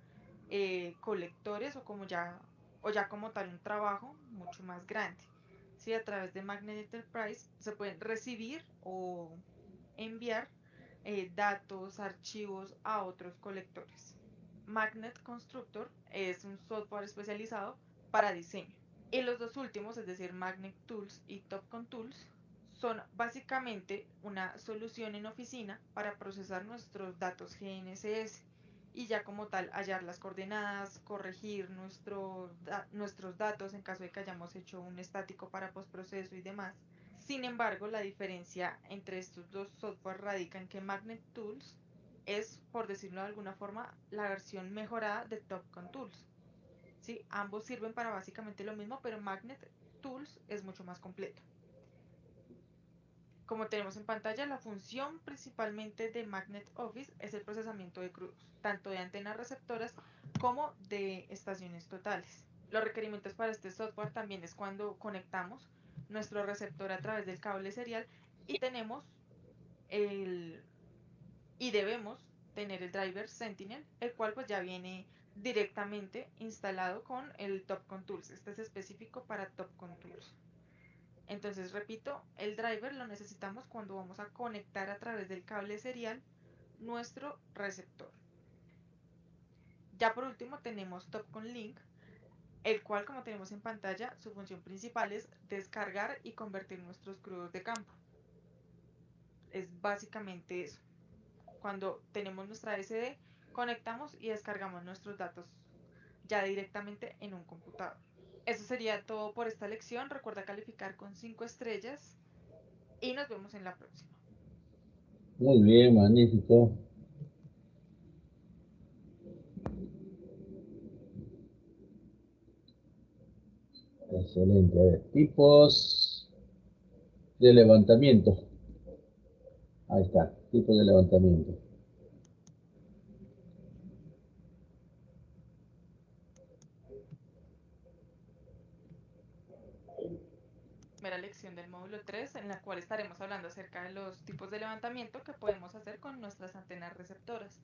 colectores o ya como tal un trabajo mucho más grande. ¿Sí? A través de Magnet Enterprise se pueden recibir o enviar datos, archivos a otros colectores. Magnet Constructor es un software especializado para diseño. Y los dos últimos, es decir, Magnet Tools y Topcon Tools, son básicamente una solución en oficina para procesar nuestros datos GNSS y ya como tal hallar las coordenadas, corregir nuestros datos en caso de que hayamos hecho un estático para postproceso y demás. Sin embargo, la diferencia entre estos dos software radica en que Magnet Tools es, por decirlo de alguna forma, la versión mejorada de Topcon Tools. ¿Sí? Ambos sirven para básicamente lo mismo, pero Magnet Tools es mucho más completo. Como tenemos en pantalla, la función principalmente de Magnet Office es el procesamiento de crudos, tanto de antenas receptoras como de estaciones totales. Los requerimientos para este software también es cuando conectamos nuestro receptor a través del cable serial y debemos tener el driver Sentinel, el cual pues ya viene directamente instalado con el Topcon Tools. Este es específico para Topcon Tools. Entonces, repito, el driver lo necesitamos cuando vamos a conectar a través del cable serial nuestro receptor. Ya por último tenemos Topcon Link, el cual, como tenemos en pantalla, su función principal es descargar y convertir nuestros crudos de campo. Es básicamente eso. Cuando tenemos nuestra SD, conectamos y descargamos nuestros datos ya directamente en un computador. Eso sería todo por esta lección. Recuerda calificar con 5 estrellas y nos vemos en la próxima. Muy bien, magnífico. excelente. A ver, tipos de levantamiento. Ahí está, tipos de levantamiento. Primera lección del módulo 3, en la cual estaremos hablando acerca de los tipos de levantamiento que podemos hacer con nuestras antenas receptoras.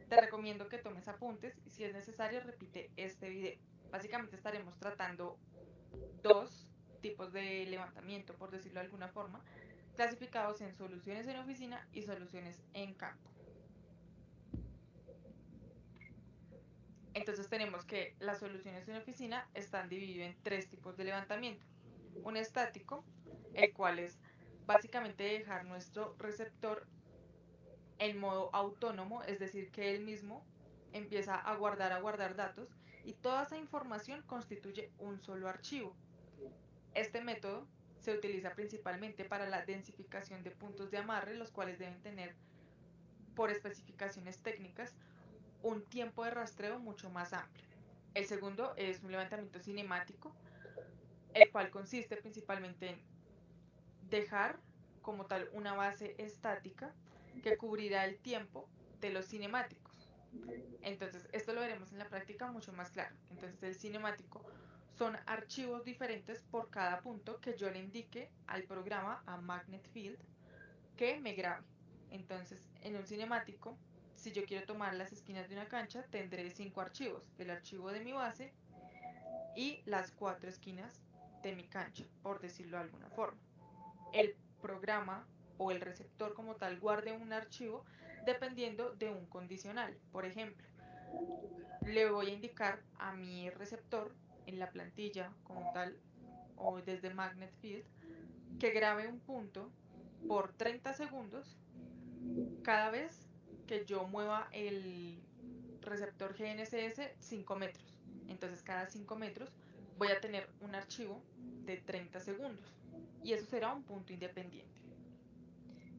Te recomiendo que tomes apuntes y si es necesario repite este video. Básicamente estaremos tratando dos tipos de levantamiento, por decirlo de alguna forma, clasificados en soluciones en oficina y soluciones en campo. Entonces tenemos que las soluciones en oficina están divididas en tres tipos de levantamiento. Un estático, el cual es básicamente dejar nuestro receptor en modo autónomo, es decir, que él mismo empieza a guardar datos y toda esa información constituye un solo archivo. Este método se utiliza principalmente para la densificación de puntos de amarre, los cuales deben tener, por especificaciones técnicas, un tiempo de rastreo mucho más amplio. El segundo es un levantamiento cinemático, el cual consiste principalmente en dejar como tal una base estática que cubrirá el tiempo de los cinemáticos. Entonces, esto lo veremos en la práctica mucho más claro. Entonces, el cinemático son archivos diferentes por cada punto que yo le indique al programa, a Magnet Field, que me grabe. Entonces, en un cinemático, si yo quiero tomar las esquinas de una cancha, tendré 5 archivos: el archivo de mi base y las 4 esquinas de mi cancha, por decirlo de alguna forma. El programa o el receptor como tal guarde un archivo dependiendo de un condicional. Por ejemplo, le voy a indicar a mi receptor en la plantilla como tal o desde Magnet Field que grabe un punto por 30 segundos cada vez que yo mueva el receptor GNSS 5 metros. Entonces cada 5 metros voy a tener un archivo de 30 segundos y eso será un punto independiente.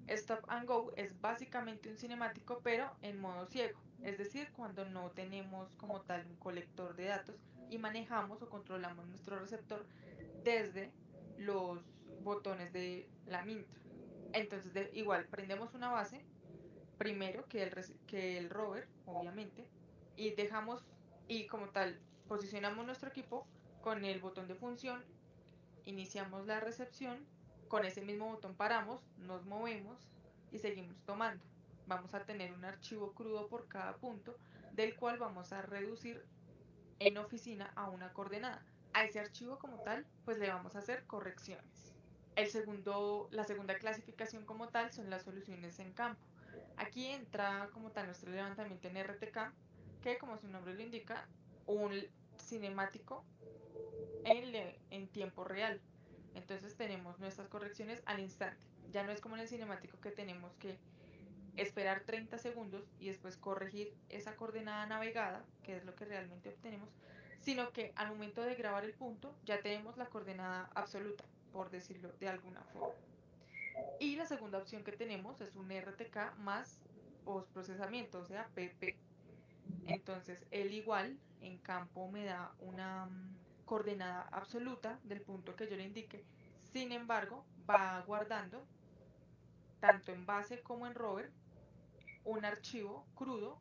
Stop and Go es básicamente un cinemático pero en modo ciego, es decir, cuando no tenemos como tal un colector de datos y manejamos o controlamos nuestro receptor desde los botones de la Mint. Entonces igual prendemos una base primero que el rover, obviamente, y dejamos y como tal posicionamos nuestro equipo con el botón de función, iniciamos la recepción, con ese mismo botón paramos, nos movemos y seguimos tomando. Vamos a tener un archivo crudo por cada punto, del cual vamos a reducir en oficina a una coordenada. A ese archivo como tal, pues le vamos a hacer correcciones. La segunda clasificación como tal son las soluciones en campo. Aquí entra como tal nuestro levantamiento en RTK, que como su nombre lo indica, un cinemático en tiempo real. Entonces tenemos nuestras correcciones al instante. Ya no es como en el cinemático que tenemos que esperar 30 segundos y después corregir esa coordenada navegada, que es lo que realmente obtenemos, sino que al momento de grabar el punto ya tenemos la coordenada absoluta, por decirlo de alguna forma. Y la segunda opción que tenemos es un RTK más postprocesamiento, o sea, PP. Entonces, el igual en campo me da una coordenada absoluta del punto que yo le indique. Sin embargo, va guardando, tanto en base como en rover, un archivo crudo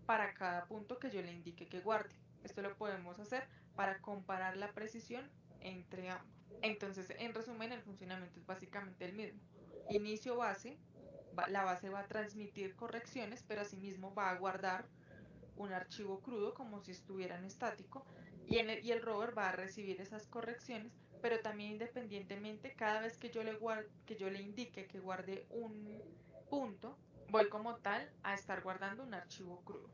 para cada punto que yo le indique que guarde. Esto lo podemos hacer para comparar la precisión entre ambos. Entonces, en resumen, el funcionamiento es básicamente el mismo. Inicio base, la base va a transmitir correcciones, pero asimismo va a guardar un archivo crudo como si estuviera en estático y el rover va a recibir esas correcciones, pero también independientemente cada vez que yo le indique que guarde un punto, voy como tal a estar guardando un archivo crudo.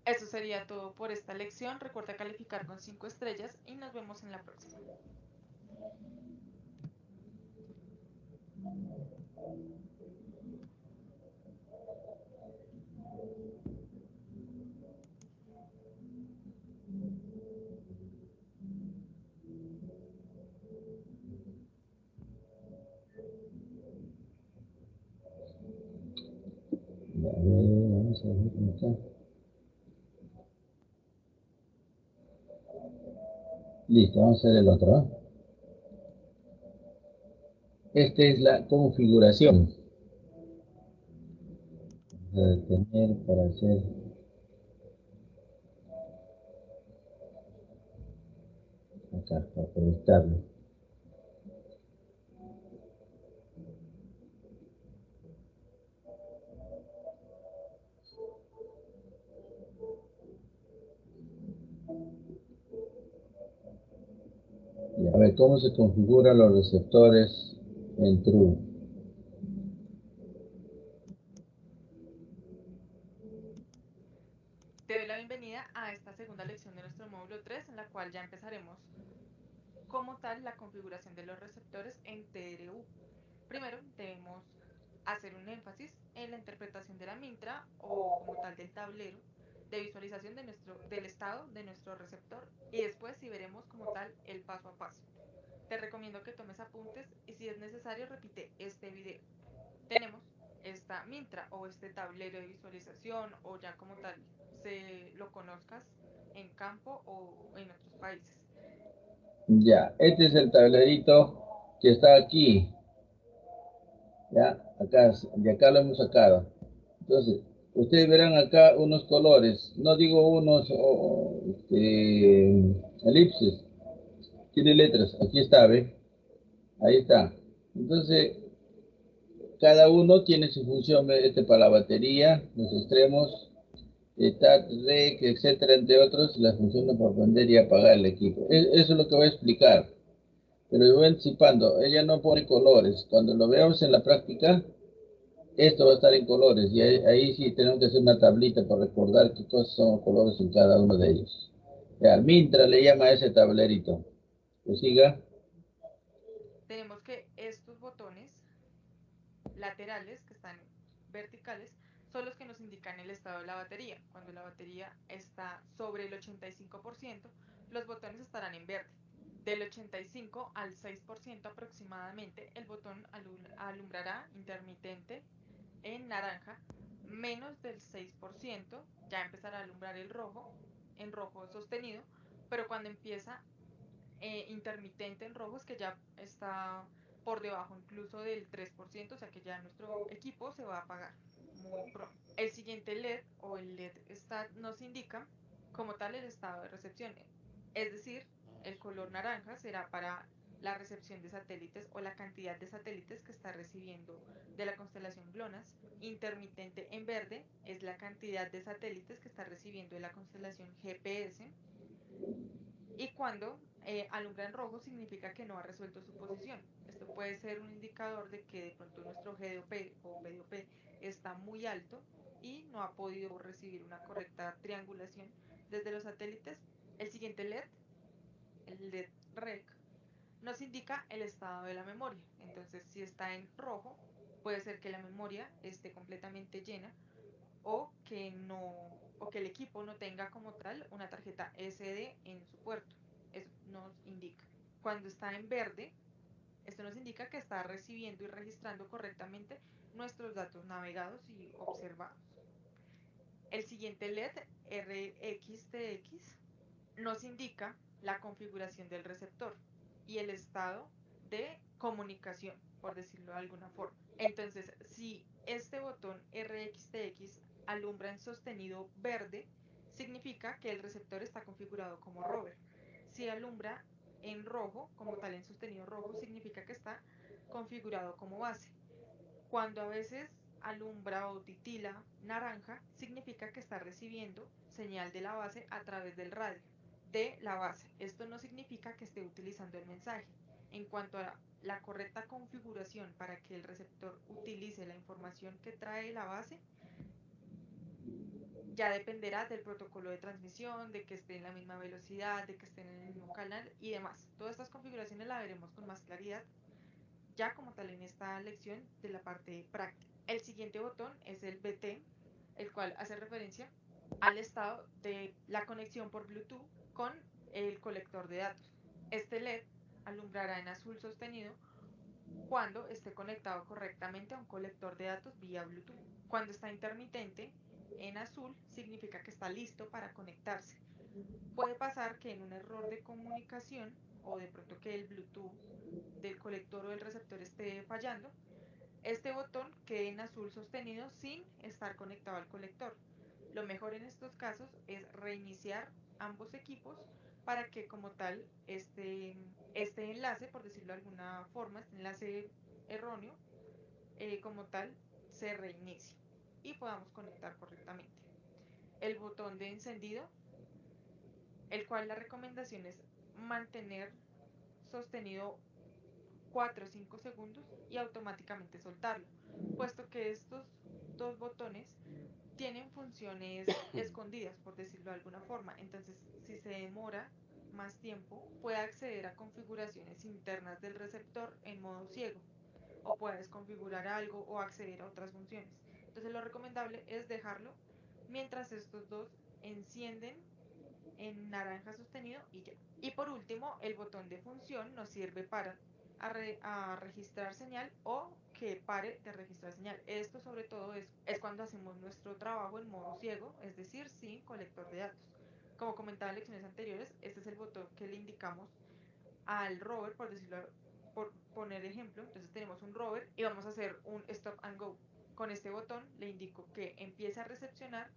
Eso sería todo por esta lección. Recuerda calificar con 5 estrellas y nos vemos en la próxima. Vamos a ver cómo está. Listo, vamos a hacer el otro. Esta es la configuración. Vamos a detener para hacer... Acá, para proyectarlo. Y a ver, ¿cómo se configuran los receptores en True? Te doy la bienvenida a esta segunda lección de nuestro módulo 3, en la cual ya empezaremos como tal la configuración de los receptores en TRU. Primero debemos hacer un énfasis en la interpretación de la Mintra o como tal del tablero de visualización del estado de nuestro receptor, y después sí veremos como tal el paso a paso. Te recomiendo que tomes apuntes y si es necesario repite este video. Tenemos esta Mintra o este tablero de visualización, o ya como tal se lo conozcas en campo o en otros países. Ya, este es el tablerito que está aquí. Ya, acá, de acá lo hemos sacado. Entonces, ustedes verán acá unos colores. No digo unos elipses. Tiene letras. Aquí está, ¿ve? Ahí está. Entonces, cada uno tiene su función. ¿Ve? Este para la batería, los extremos, TAT, REC, etcétera, entre otros, la función de por prender y apagar el equipo. Eso es lo que voy a explicar. Pero yo voy anticipando, ella no pone colores. Cuando lo veamos en la práctica, esto va a estar en colores. Y ahí sí tenemos que hacer una tablita para recordar qué cosas son los colores en cada uno de ellos. Ya, Mintra le llama a ese tablerito. ¿Que siga? Tenemos que estos botones laterales, que están verticales, son los que nos indican el estado de la batería. Cuando la batería está sobre el 85%, los botones estarán en verde. Del 85 al 6% aproximadamente, el botón alumbrará intermitente en naranja. Menos del 6% ya empezará a alumbrar el rojo, en rojo sostenido, pero cuando empieza intermitente en rojo es que ya está por debajo incluso del 3%, o sea que ya nuestro equipo se va a apagar muy pronto. El siguiente LED o el LED Stat nos indica como tal el estado de recepción, es decir, el color naranja será para la recepción de satélites o la cantidad de satélites que está recibiendo de la constelación GLONASS. Intermitente en verde es la cantidad de satélites que está recibiendo de la constelación GPS. Y cuando alumbra en rojo significa que no ha resuelto su posición. Esto puede ser un indicador de que de pronto nuestro GDOP o BDOP está muy alto y no ha podido recibir una correcta triangulación desde los satélites. El siguiente LED, el LED REC, nos indica el estado de la memoria. Entonces, si está en rojo, puede ser que la memoria esté completamente llena o que el equipo no tenga como tal una tarjeta SD en su puerto. Eso nos indica. Cuando está en verde, esto nos indica que está recibiendo y registrando correctamente nuestros datos navegados y observados. El siguiente LED, RXTX, nos indica la configuración del receptor y el estado de comunicación, por decirlo de alguna forma. Entonces, si este botón RXTX alumbra en sostenido verde, significa que el receptor está configurado como rover. Si alumbra en rojo, como tal en sostenido rojo, significa que está configurado como base. Cuando a veces alumbra o titila naranja, significa que está recibiendo señal de la base a través del radio de la base. Esto no significa que esté utilizando el mensaje. En cuanto a la correcta configuración para que el receptor utilice la información que trae la base, ya dependerá del protocolo de transmisión, de que esté en la misma velocidad, de que esté en el mismo canal y demás. Todas estas configuraciones las veremos con más claridad ya como tal en esta lección de la parte práctica. El siguiente botón es el BT, el cual hace referencia al estado de la conexión por Bluetooth con el colector de datos. Este LED alumbrará en azul sostenido cuando esté conectado correctamente a un colector de datos vía Bluetooth. Cuando está intermitente en azul significa que está listo para conectarse. puede pasar que en un error de comunicación o de pronto que el Bluetooth del colector o del receptor esté fallando, este botón quede en azul sostenido sin estar conectado al colector. Lo mejor en estos casos es reiniciar ambos equipos para que como tal este enlace, por decirlo de alguna forma, este enlace erróneo, como tal, se reinicie y podamos conectar correctamente. El botón de encendido, el cual la recomendación es mantener sostenido 4 o 5 segundos y automáticamente soltarlo, puesto que estos dos botones tienen funciones escondidas, por decirlo de alguna forma. Entonces, si se demora más tiempo, puede acceder a configuraciones internas del receptor en modo ciego, o puedes configurar algo o acceder a otras funciones. Entonces, lo recomendable es dejarlo mientras estos dos encienden en naranja sostenido y ya. Y por último, el botón de función nos sirve para registrar señal o que pare de registrar señal. Esto sobre todo es cuando hacemos nuestro trabajo en modo ciego, es decir, sin colector de datos. Como comentaba en lecciones anteriores, este es el botón que le indicamos al rover, por decirlo, por poner ejemplo. Entonces tenemos un rover y vamos a hacer un stop and go. Con este botón le indico que empiece a recepcionar,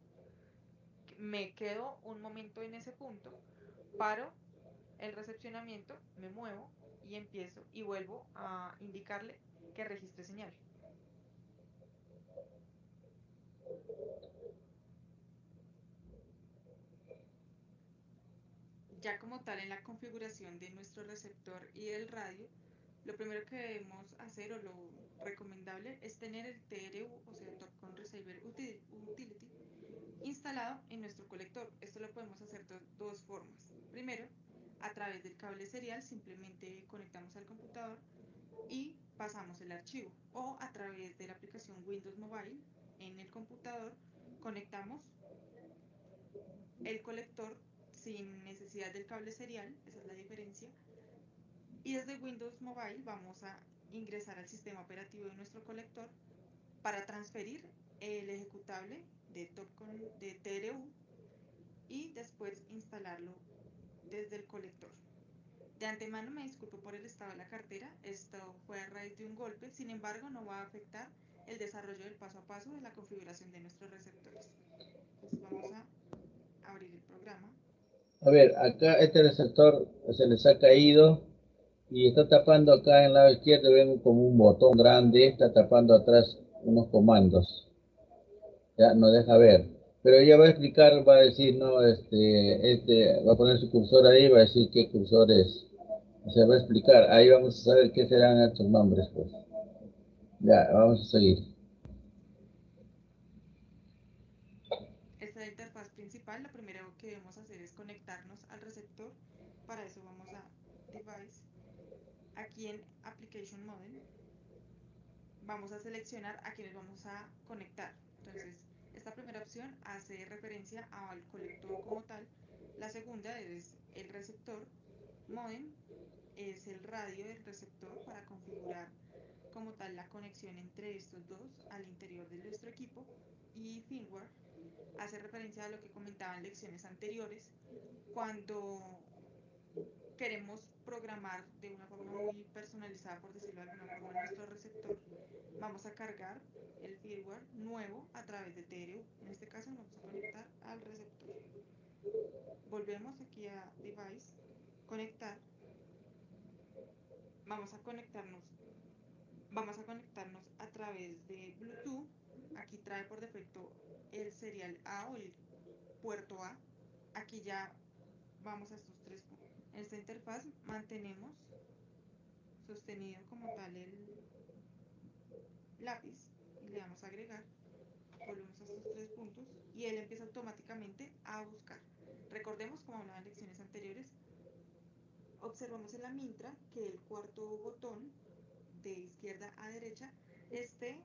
me quedo un momento en ese punto, paro el recepcionamiento, me muevo y empiezo y vuelvo a indicarle que registre señal. Ya como tal en la configuración de nuestro receptor y del radio, lo primero que debemos hacer o lo recomendable es tener el TRU, o sea, TopCon Receiver Utility, instalado en nuestro colector. Esto lo podemos hacer de dos formas. Primero, a través del cable serial simplemente conectamos al computador y pasamos el archivo, o a través de la aplicación Windows Mobile en el computador conectamos el colector sin necesidad del cable serial, esa es la diferencia, y desde Windows Mobile vamos a ingresar al sistema operativo de nuestro colector para transferir el ejecutable de TRU y después instalarlo desde el colector. De antemano me disculpo por el estado de la cartera, esto fue a raíz de un golpe, sin embargo no va a afectar el desarrollo del paso a paso de la configuración de nuestros receptores. Entonces vamos a abrir el programa. A ver, acá este receptor se les ha caído y está tapando acá en el lado izquierdo, ven como un botón grande, está tapando atrás unos comandos. Ya no deja ver. Pero ella va a explicar, va a decir, no, va a poner su cursor ahí, va a decir qué cursor es. O sea, va a explicar. Ahí vamos a saber qué serán estos nombres, pues. Ya, vamos a seguir. Esta es la interfaz principal. Lo primero que debemos hacer es conectarnos al receptor. Para eso vamos a Device. Aquí en Application Model vamos a seleccionar a quienes vamos a conectar. Entonces, esta primera opción hace referencia al colector como tal. La segunda es el receptor. Modem es el radio del receptor para configurar como tal la conexión entre estos dos al interior de nuestro equipo. Y firmware hace referencia a lo que comentaba en lecciones anteriores, cuando queremos programar de una forma muy personalizada, por decirlo de alguna forma, nuestro receptor, vamos a cargar el firmware nuevo a través de TRU. En este caso nos vamos a conectar al receptor. Volvemos aquí a Device, conectar. Vamos a conectarnos a través de Bluetooth. Aquí trae por defecto el serial A o el puerto A. Aquí ya vamos a estos tres puntos. En esta interfaz mantenemos sostenido como tal el lápiz y le damos a agregar, volvemos a estos tres puntos y él empieza automáticamente a buscar. Recordemos, como hablaba en lecciones anteriores, observamos en la Mintra que el cuarto botón de izquierda a derecha esté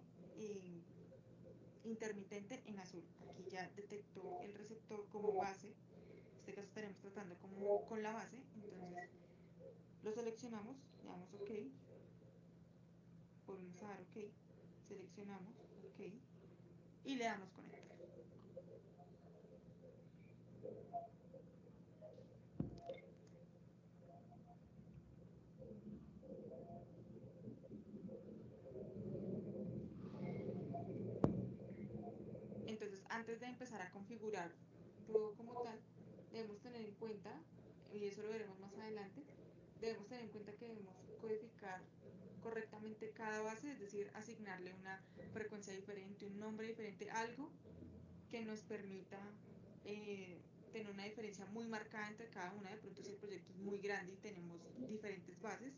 intermitente en azul. Aquí ya detectó el receptor como base. En este caso estaremos tratando como con la base, entonces lo seleccionamos, le damos OK, volvemos a dar OK, seleccionamos OK y le damos conectar. antes de empezar a configurar todo como tal, debemos tener en cuenta, y eso lo veremos más adelante, debemos tener en cuenta que debemos codificar correctamente cada base, es decir, asignarle una frecuencia diferente, un nombre diferente, algo que nos permita tener una diferencia muy marcada entre cada una. De pronto, si el proyecto es muy grande y tenemos diferentes bases,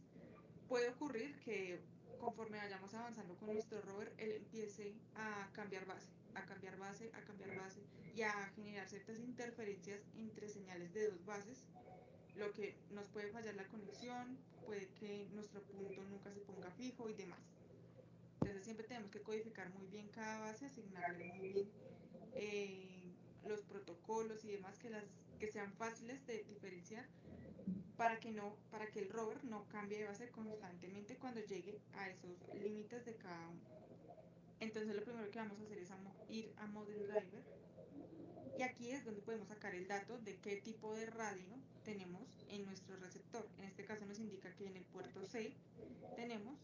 puede ocurrir que conforme vayamos avanzando con nuestro rover, él empiece a cambiar base, a cambiar base, a cambiar base y a generar ciertas interferencias entre señales de dos bases, lo que nos puede fallar la conexión, puede que nuestro punto nunca se ponga fijo y demás. Entonces siempre tenemos que codificar muy bien cada base, asignarle muy bien los protocolos y demás que sean fáciles de diferenciar para que el rover no cambie de base constantemente cuando llegue a esos límites de cada uno. Entonces lo primero que vamos a hacer es ir a Model Driver, y aquí es donde podemos sacar el dato de qué tipo de radio tenemos en nuestro receptor. En este caso nos indica que en el puerto C tenemos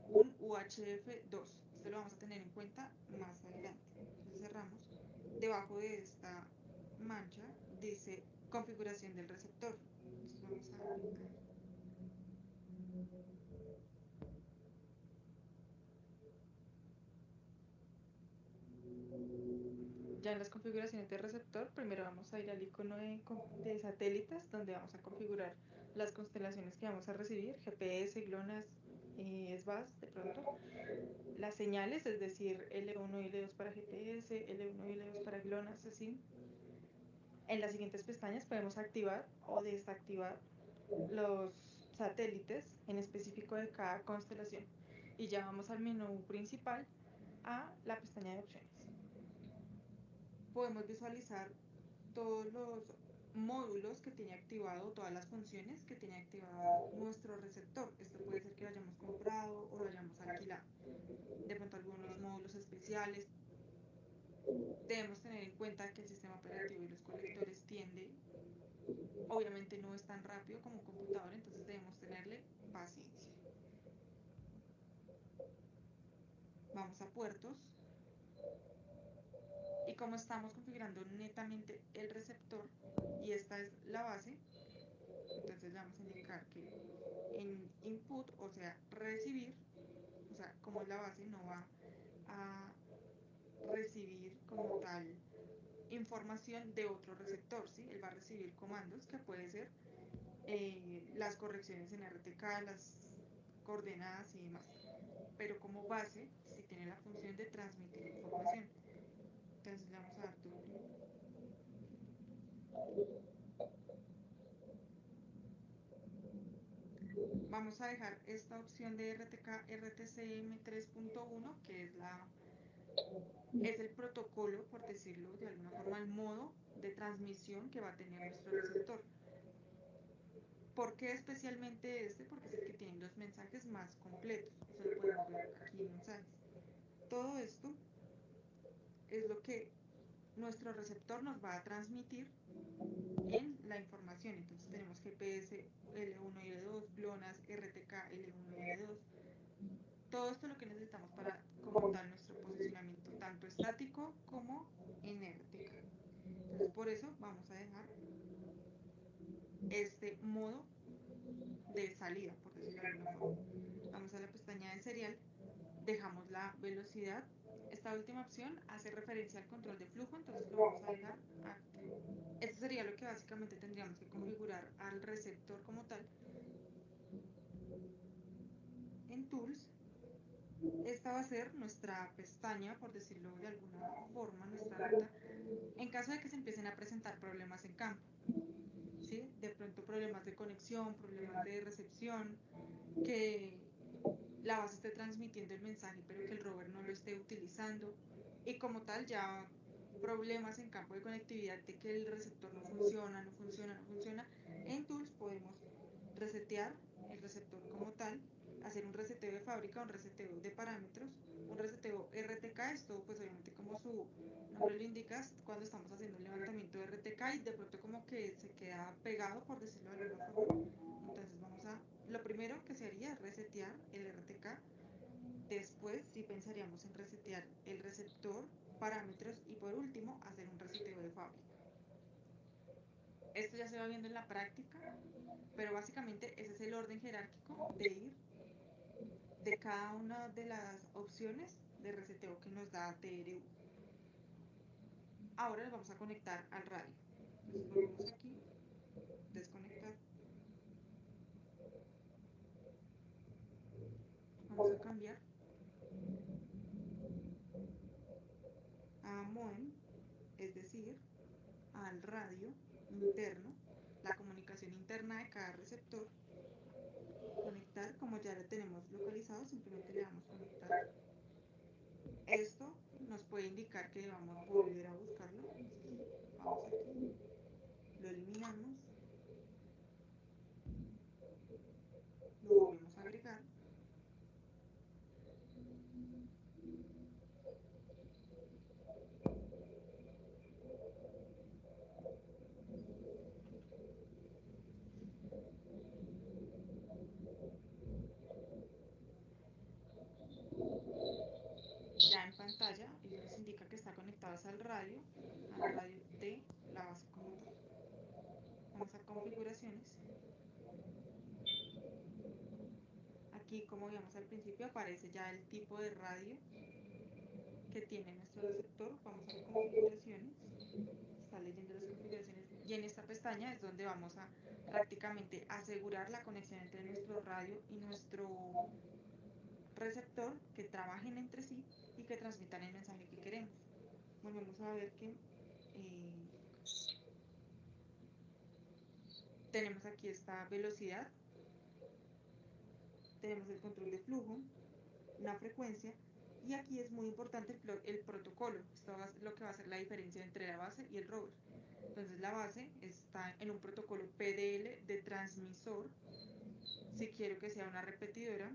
un UHF-2. Esto lo vamos a tener en cuenta más adelante. Entonces cerramos. Debajo de esta mancha dice configuración del receptor. Entonces vamos a aplicar. Ya en las configuraciones del receptor, primero vamos a ir al icono de satélites, donde vamos a configurar las constelaciones que vamos a recibir, GPS, GLONASS, SBAS, de pronto. Las señales, es decir, L1 y L2 para GPS, L1 y L2 para GLONASS, así. En las siguientes pestañas podemos activar o desactivar los satélites en específico de cada constelación. Y ya vamos al menú principal, a la pestaña de opciones. Podemos visualizar todos los módulos que tiene activado, todas las funciones que tiene activado nuestro receptor. Esto puede ser que lo hayamos comprado o lo hayamos alquilado. De pronto algunos módulos especiales. Debemos tener en cuenta que el sistema operativo y los colectores obviamente no es tan rápido como un computador, entonces debemos tenerle paciencia. Vamos a puertos. Y como estamos configurando netamente el receptor y esta es la base, entonces le vamos a indicar que en input, o sea, recibir, o sea, como es la base, no va a recibir como tal información de otro receptor, ¿sí? Él va a recibir comandos que puede ser las correcciones en RTK, las coordenadas y demás. Pero como base, sí tiene la función de transmitir información. Entonces le vamos a dar doble. Vamos a dejar esta opción de RTK RTCM 3.1, que es el protocolo, por decirlo de alguna forma, el modo de transmisión que va a tener nuestro receptor. ¿Por qué especialmente este? Porque es el que tiene los mensajes más completos. Eso lo podemos ver aquí en mensajes. Todo esto es lo que nuestro receptor nos va a transmitir en la información. Entonces tenemos GPS L1 y L2, GLONASS, RTK L1 y L2. Todo esto es lo que necesitamos para como tal nuestro posicionamiento, tanto estático como en RTK. Entonces por eso vamos a dejar este modo de salida, por decirlo de alguna forma. Vamos a la pestaña de serial, dejamos la velocidad. Esta última opción hace referencia al control de flujo, entonces lo vamos a dejar activo. Esto sería lo que básicamente tendríamos que configurar al receptor como tal. En Tools, esta va a ser nuestra pestaña, por decirlo de alguna forma, nuestra ruta, en caso de que se empiecen a presentar problemas en campo. ¿Sí? De pronto problemas de conexión, problemas de recepción, que la base esté transmitiendo el mensaje pero que el rover no lo esté utilizando, y como tal ya problemas en campo de conectividad de que el receptor no funciona, en Tools podemos resetear el receptor como tal, hacer un reseteo de fábrica, un reseteo de parámetros, un reseteo RTK. Esto pues obviamente como su nombre lo indica, cuando estamos haciendo un levantamiento de RTK y de pronto como que se queda pegado, por decirlo de alguna forma. Entonces lo primero que se haría es resetear el RTK. Después sí pensaríamos en resetear el receptor parámetros y por último hacer un reseteo de fábrica. Esto ya se va viendo en la práctica, pero básicamente ese es el orden jerárquico de ir de cada una de las opciones de reseteo que nos da TRU. Ahora nos vamos a conectar al radio. Entonces volvemos aquí, desconectar. Vamos a cambiar a modem, es decir, al radio interno, la comunicación interna de cada receptor. Conectar, como ya lo tenemos localizado, simplemente le damos conectar. Esto nos puede indicar que debamos volver a buscarlo. Entonces, vamos aquí, lo eliminamos, lo volvemos a agregar. Ya en pantalla, ello nos indica que está conectado al radio de la base como tal. Vamos a configuraciones. Aquí, como vimos al principio, aparece ya el tipo de radio que tiene nuestro receptor. Vamos a configuraciones. Está leyendo las configuraciones y en esta pestaña es donde vamos a prácticamente asegurar la conexión entre nuestro radio y nuestro receptor, que trabajen entre sí y que transmitan el mensaje que queremos. Volvemos a ver que tenemos aquí esta velocidad, tenemos el control de flujo, una frecuencia, y aquí es muy importante el protocolo. Esto es lo que va a hacer la diferencia entre la base y el rover. Entonces la base está en un protocolo PDL de transmisor, si quiero que sea una repetidora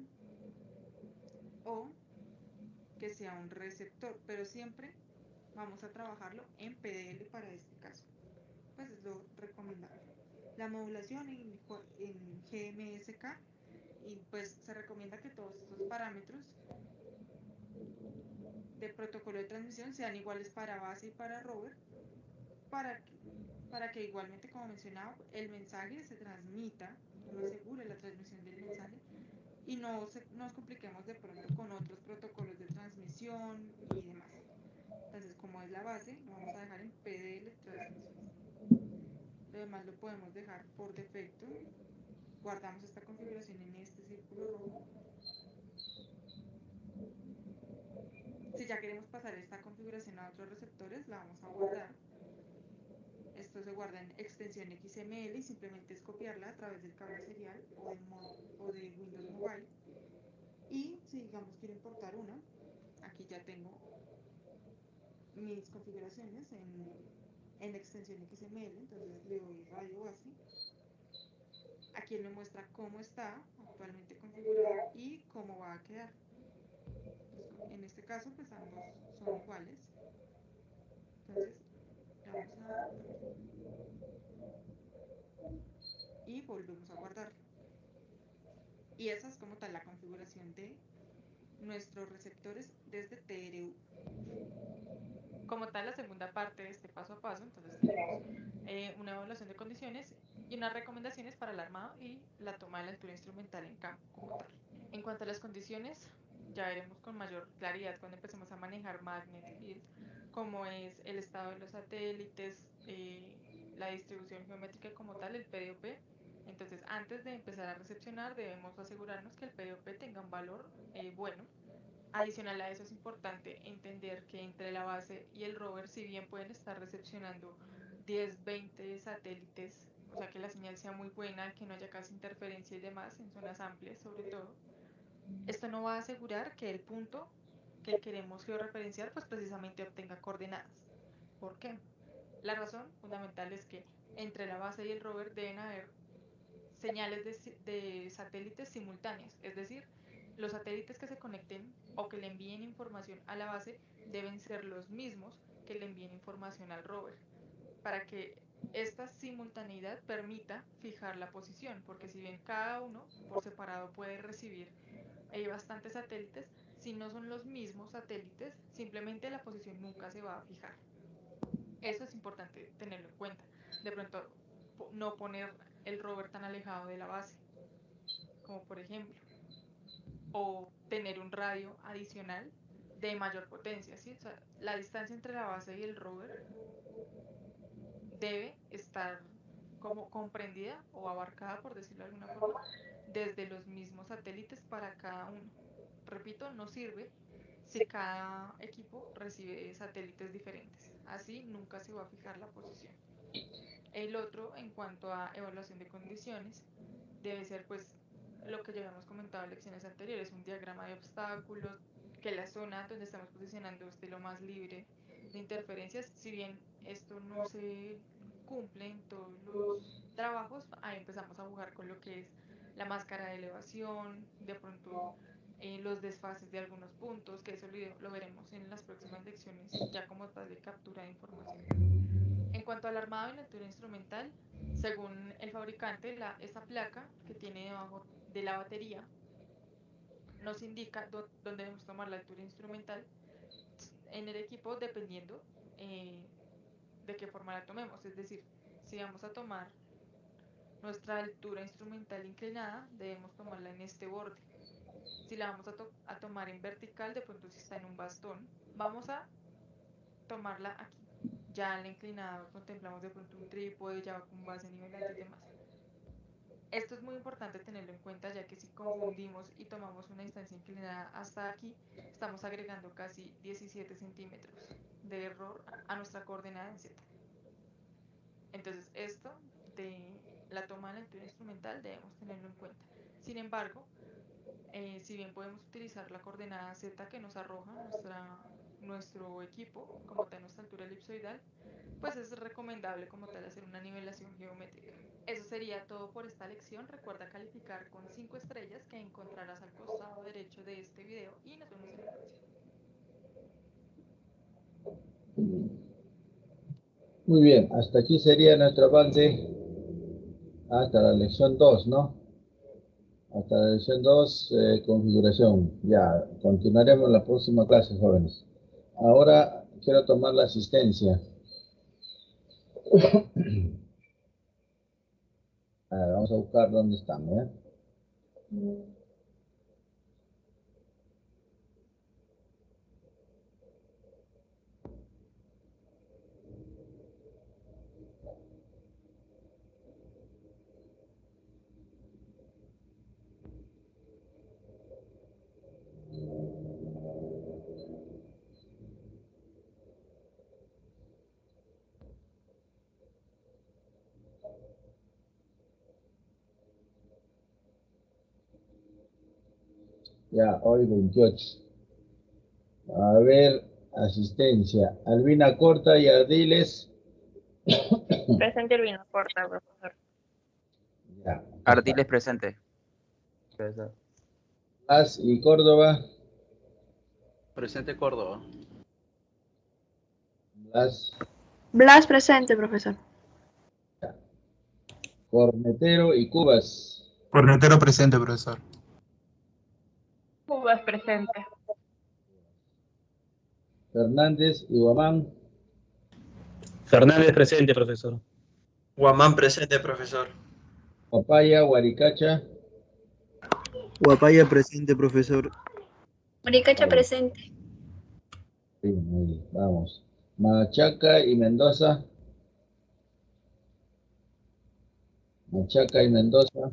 o que sea un receptor, pero siempre vamos a trabajarlo en PDL para este caso, pues es lo recomendable. La modulación en GMSK, y pues se recomienda que todos estos parámetros de protocolo de transmisión sean iguales para base y para rover, para que igualmente, como mencionaba, el mensaje se transmita, uno asegure la transmisión del mensaje y no nos compliquemos de pronto con otros protocolos de transmisión y demás. Entonces, como es la base, lo vamos a dejar en PDL transmisión. Lo demás lo podemos dejar por defecto. Guardamos esta configuración en este círculo rojo. Si ya queremos pasar esta configuración a otros receptores, la vamos a guardar. Esto se guarda en extensión XML y simplemente es copiarla a través del cable serial o de Windows Mobile. Y si digamos quiero importar una, aquí ya tengo mis configuraciones en extensión XML, entonces le doy radio base. Aquí él me muestra cómo está actualmente configurado y cómo va a quedar. Entonces, en este caso, pues ambos son iguales. Entonces, le vamos a dar y volvemos a guardar. Y esa es como tal la configuración de nuestros receptores desde TRU. Como tal, la segunda parte de este paso a paso, entonces tenemos una evaluación de condiciones y unas recomendaciones para el armado y la toma de la lectura instrumental en campo como tal. En cuanto a las condiciones, ya veremos con mayor claridad cuando empecemos a manejar Magnet Field, como es el estado de los satélites, la distribución geométrica como tal, el PDOP. Entonces, antes de empezar a recepcionar, debemos asegurarnos que el PDOP tenga un valor bueno. Adicional a eso, es importante entender que entre la base y el rover, si bien pueden estar recepcionando 10, 20 satélites, o sea que la señal sea muy buena, que no haya casi interferencia y demás, en zonas amplias sobre todo, esto no va a asegurar que el punto que queremos georreferenciar pues precisamente obtenga coordenadas. ¿Por qué? La razón fundamental es que entre la base y el rover deben haber señales de satélites simultáneas, es decir, los satélites que se conecten o que le envíen información a la base deben ser los mismos que le envíen información al rover, para que esta simultaneidad permita fijar la posición, porque si bien cada uno por separado puede recibir bastantes satélites, si no son los mismos satélites, simplemente la posición nunca se va a fijar. Eso es importante tenerlo en cuenta. De pronto, no poner el rover tan alejado de la base, como por ejemplo, o tener un radio adicional de mayor potencia, ¿sí? O sea, la distancia entre la base y el rover debe estar como comprendida o abarcada, por decirlo de alguna forma, desde los mismos satélites para cada uno. Repito, no sirve si cada equipo recibe satélites diferentes. Así nunca se va a fijar la posición. El otro, en cuanto a evaluación de condiciones, debe ser pues lo que ya habíamos comentado en lecciones anteriores, un diagrama de obstáculos, que la zona donde estamos posicionando esté lo más libre de interferencias. Si bien esto no se cumple en todos los trabajos, ahí empezamos a jugar con lo que es la máscara de elevación, de pronto los desfases de algunos puntos, que eso lo veremos en las próximas lecciones, ya como tal de captura de información. En cuanto al armado y la altura instrumental, según el fabricante, esa placa que tiene debajo de la batería nos indica dónde debemos tomar la altura instrumental en el equipo, dependiendo de qué forma la tomemos. Es decir, si vamos a tomar nuestra altura instrumental inclinada, debemos tomarla en este borde. Si la vamos a tomar en vertical, de pronto si está en un bastón, vamos a tomarla aquí. Ya en la inclinada contemplamos de pronto un trípode, ya con base nivelante y demás. Esto es muy importante tenerlo en cuenta, ya que si confundimos y tomamos una distancia inclinada hasta aquí, estamos agregando casi 17 centímetros de error a nuestra coordenada en Z. Entonces esto de la toma de la altura instrumental debemos tenerlo en cuenta. Sin embargo, si bien podemos utilizar la coordenada Z que nos arroja nuestro equipo como tal nuestra altura elipsoidal, pues es recomendable como tal hacer una nivelación geométrica. Eso sería todo por esta lección. Recuerda calificar con 5 estrellas que encontrarás al costado derecho de este video y nos vemos en la próxima. Muy bien, hasta aquí sería nuestro avance hasta la lección 2, ¿no? Hasta la lección 2, configuración. Ya, continuaremos en la próxima clase, jóvenes. Ahora quiero tomar la asistencia. A ver, vamos a buscar dónde estamos, ¿eh? Ya, hoy 28. A ver, asistencia. Albina Corta y Ardiles. Presente Urbina Corta, profesor. Ya. Ardiles presente. Profesor. Paz y Córdoba. Presente Córdoba. Blas. Blas presente, profesor. Cornetero y Cubas. Cornetero presente, profesor. Cubas presente. Fernández y Guamán. Fernández presente, profesor. Guamán presente, profesor. Papaya, Guaricacha. Guapaya presente, profesor. Maricacha presente. Sí, vamos. Machaca y Mendoza. Machaca y Mendoza.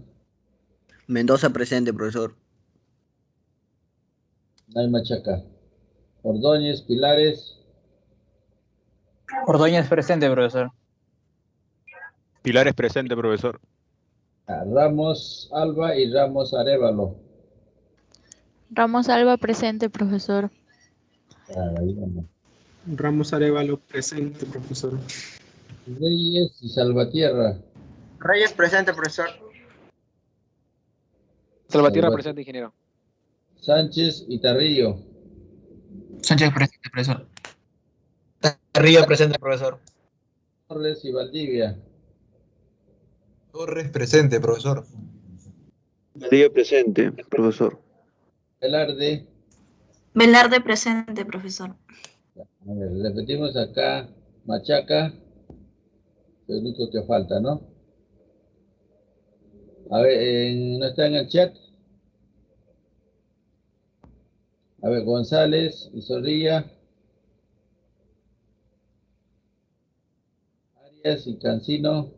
Mendoza presente, profesor. No hay Machaca. Ordóñez, Pilares. Ordóñez presente, profesor. Pilares presente, profesor. Ramos Alba y Ramos Arévalo. Ramos Alba presente, profesor. Ramos Arévalo presente, profesor. Reyes y Salvatierra. Reyes presente, profesor. Salvatierra presente, ingeniero. Sánchez y Tarrillo. Sánchez presente, profesor. Tarrillo presente, profesor. Torres y Valdivia. Torres presente, profesor. Valdivia presente, profesor. Velarde. Velarde presente, profesor. A ver, repetimos acá, Machaca, es lo único que falta, ¿no? A ver, ¿no está en el chat? A ver, González y Zorrilla, Arias y Cancino,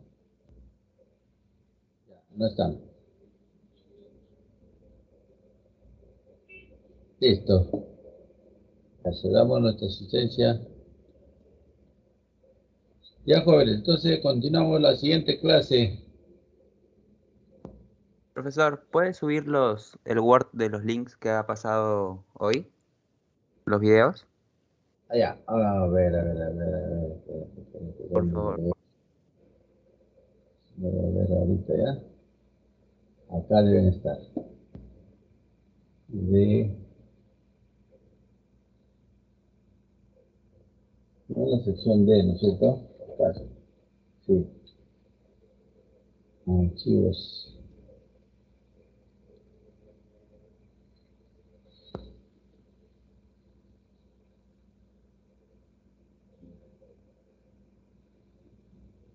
no están. Listo. Aseguramos nuestra asistencia. Ya, jóvenes, entonces continuamos la siguiente clase. Profesor, ¿puede subir el Word de los links que ha pasado hoy? ¿Los videos? Allá, a ver, Por favor. Voy a ver ahorita ya. Acá deben estar. No, la sección D, ¿no es cierto? Acá. Sí. Archivos.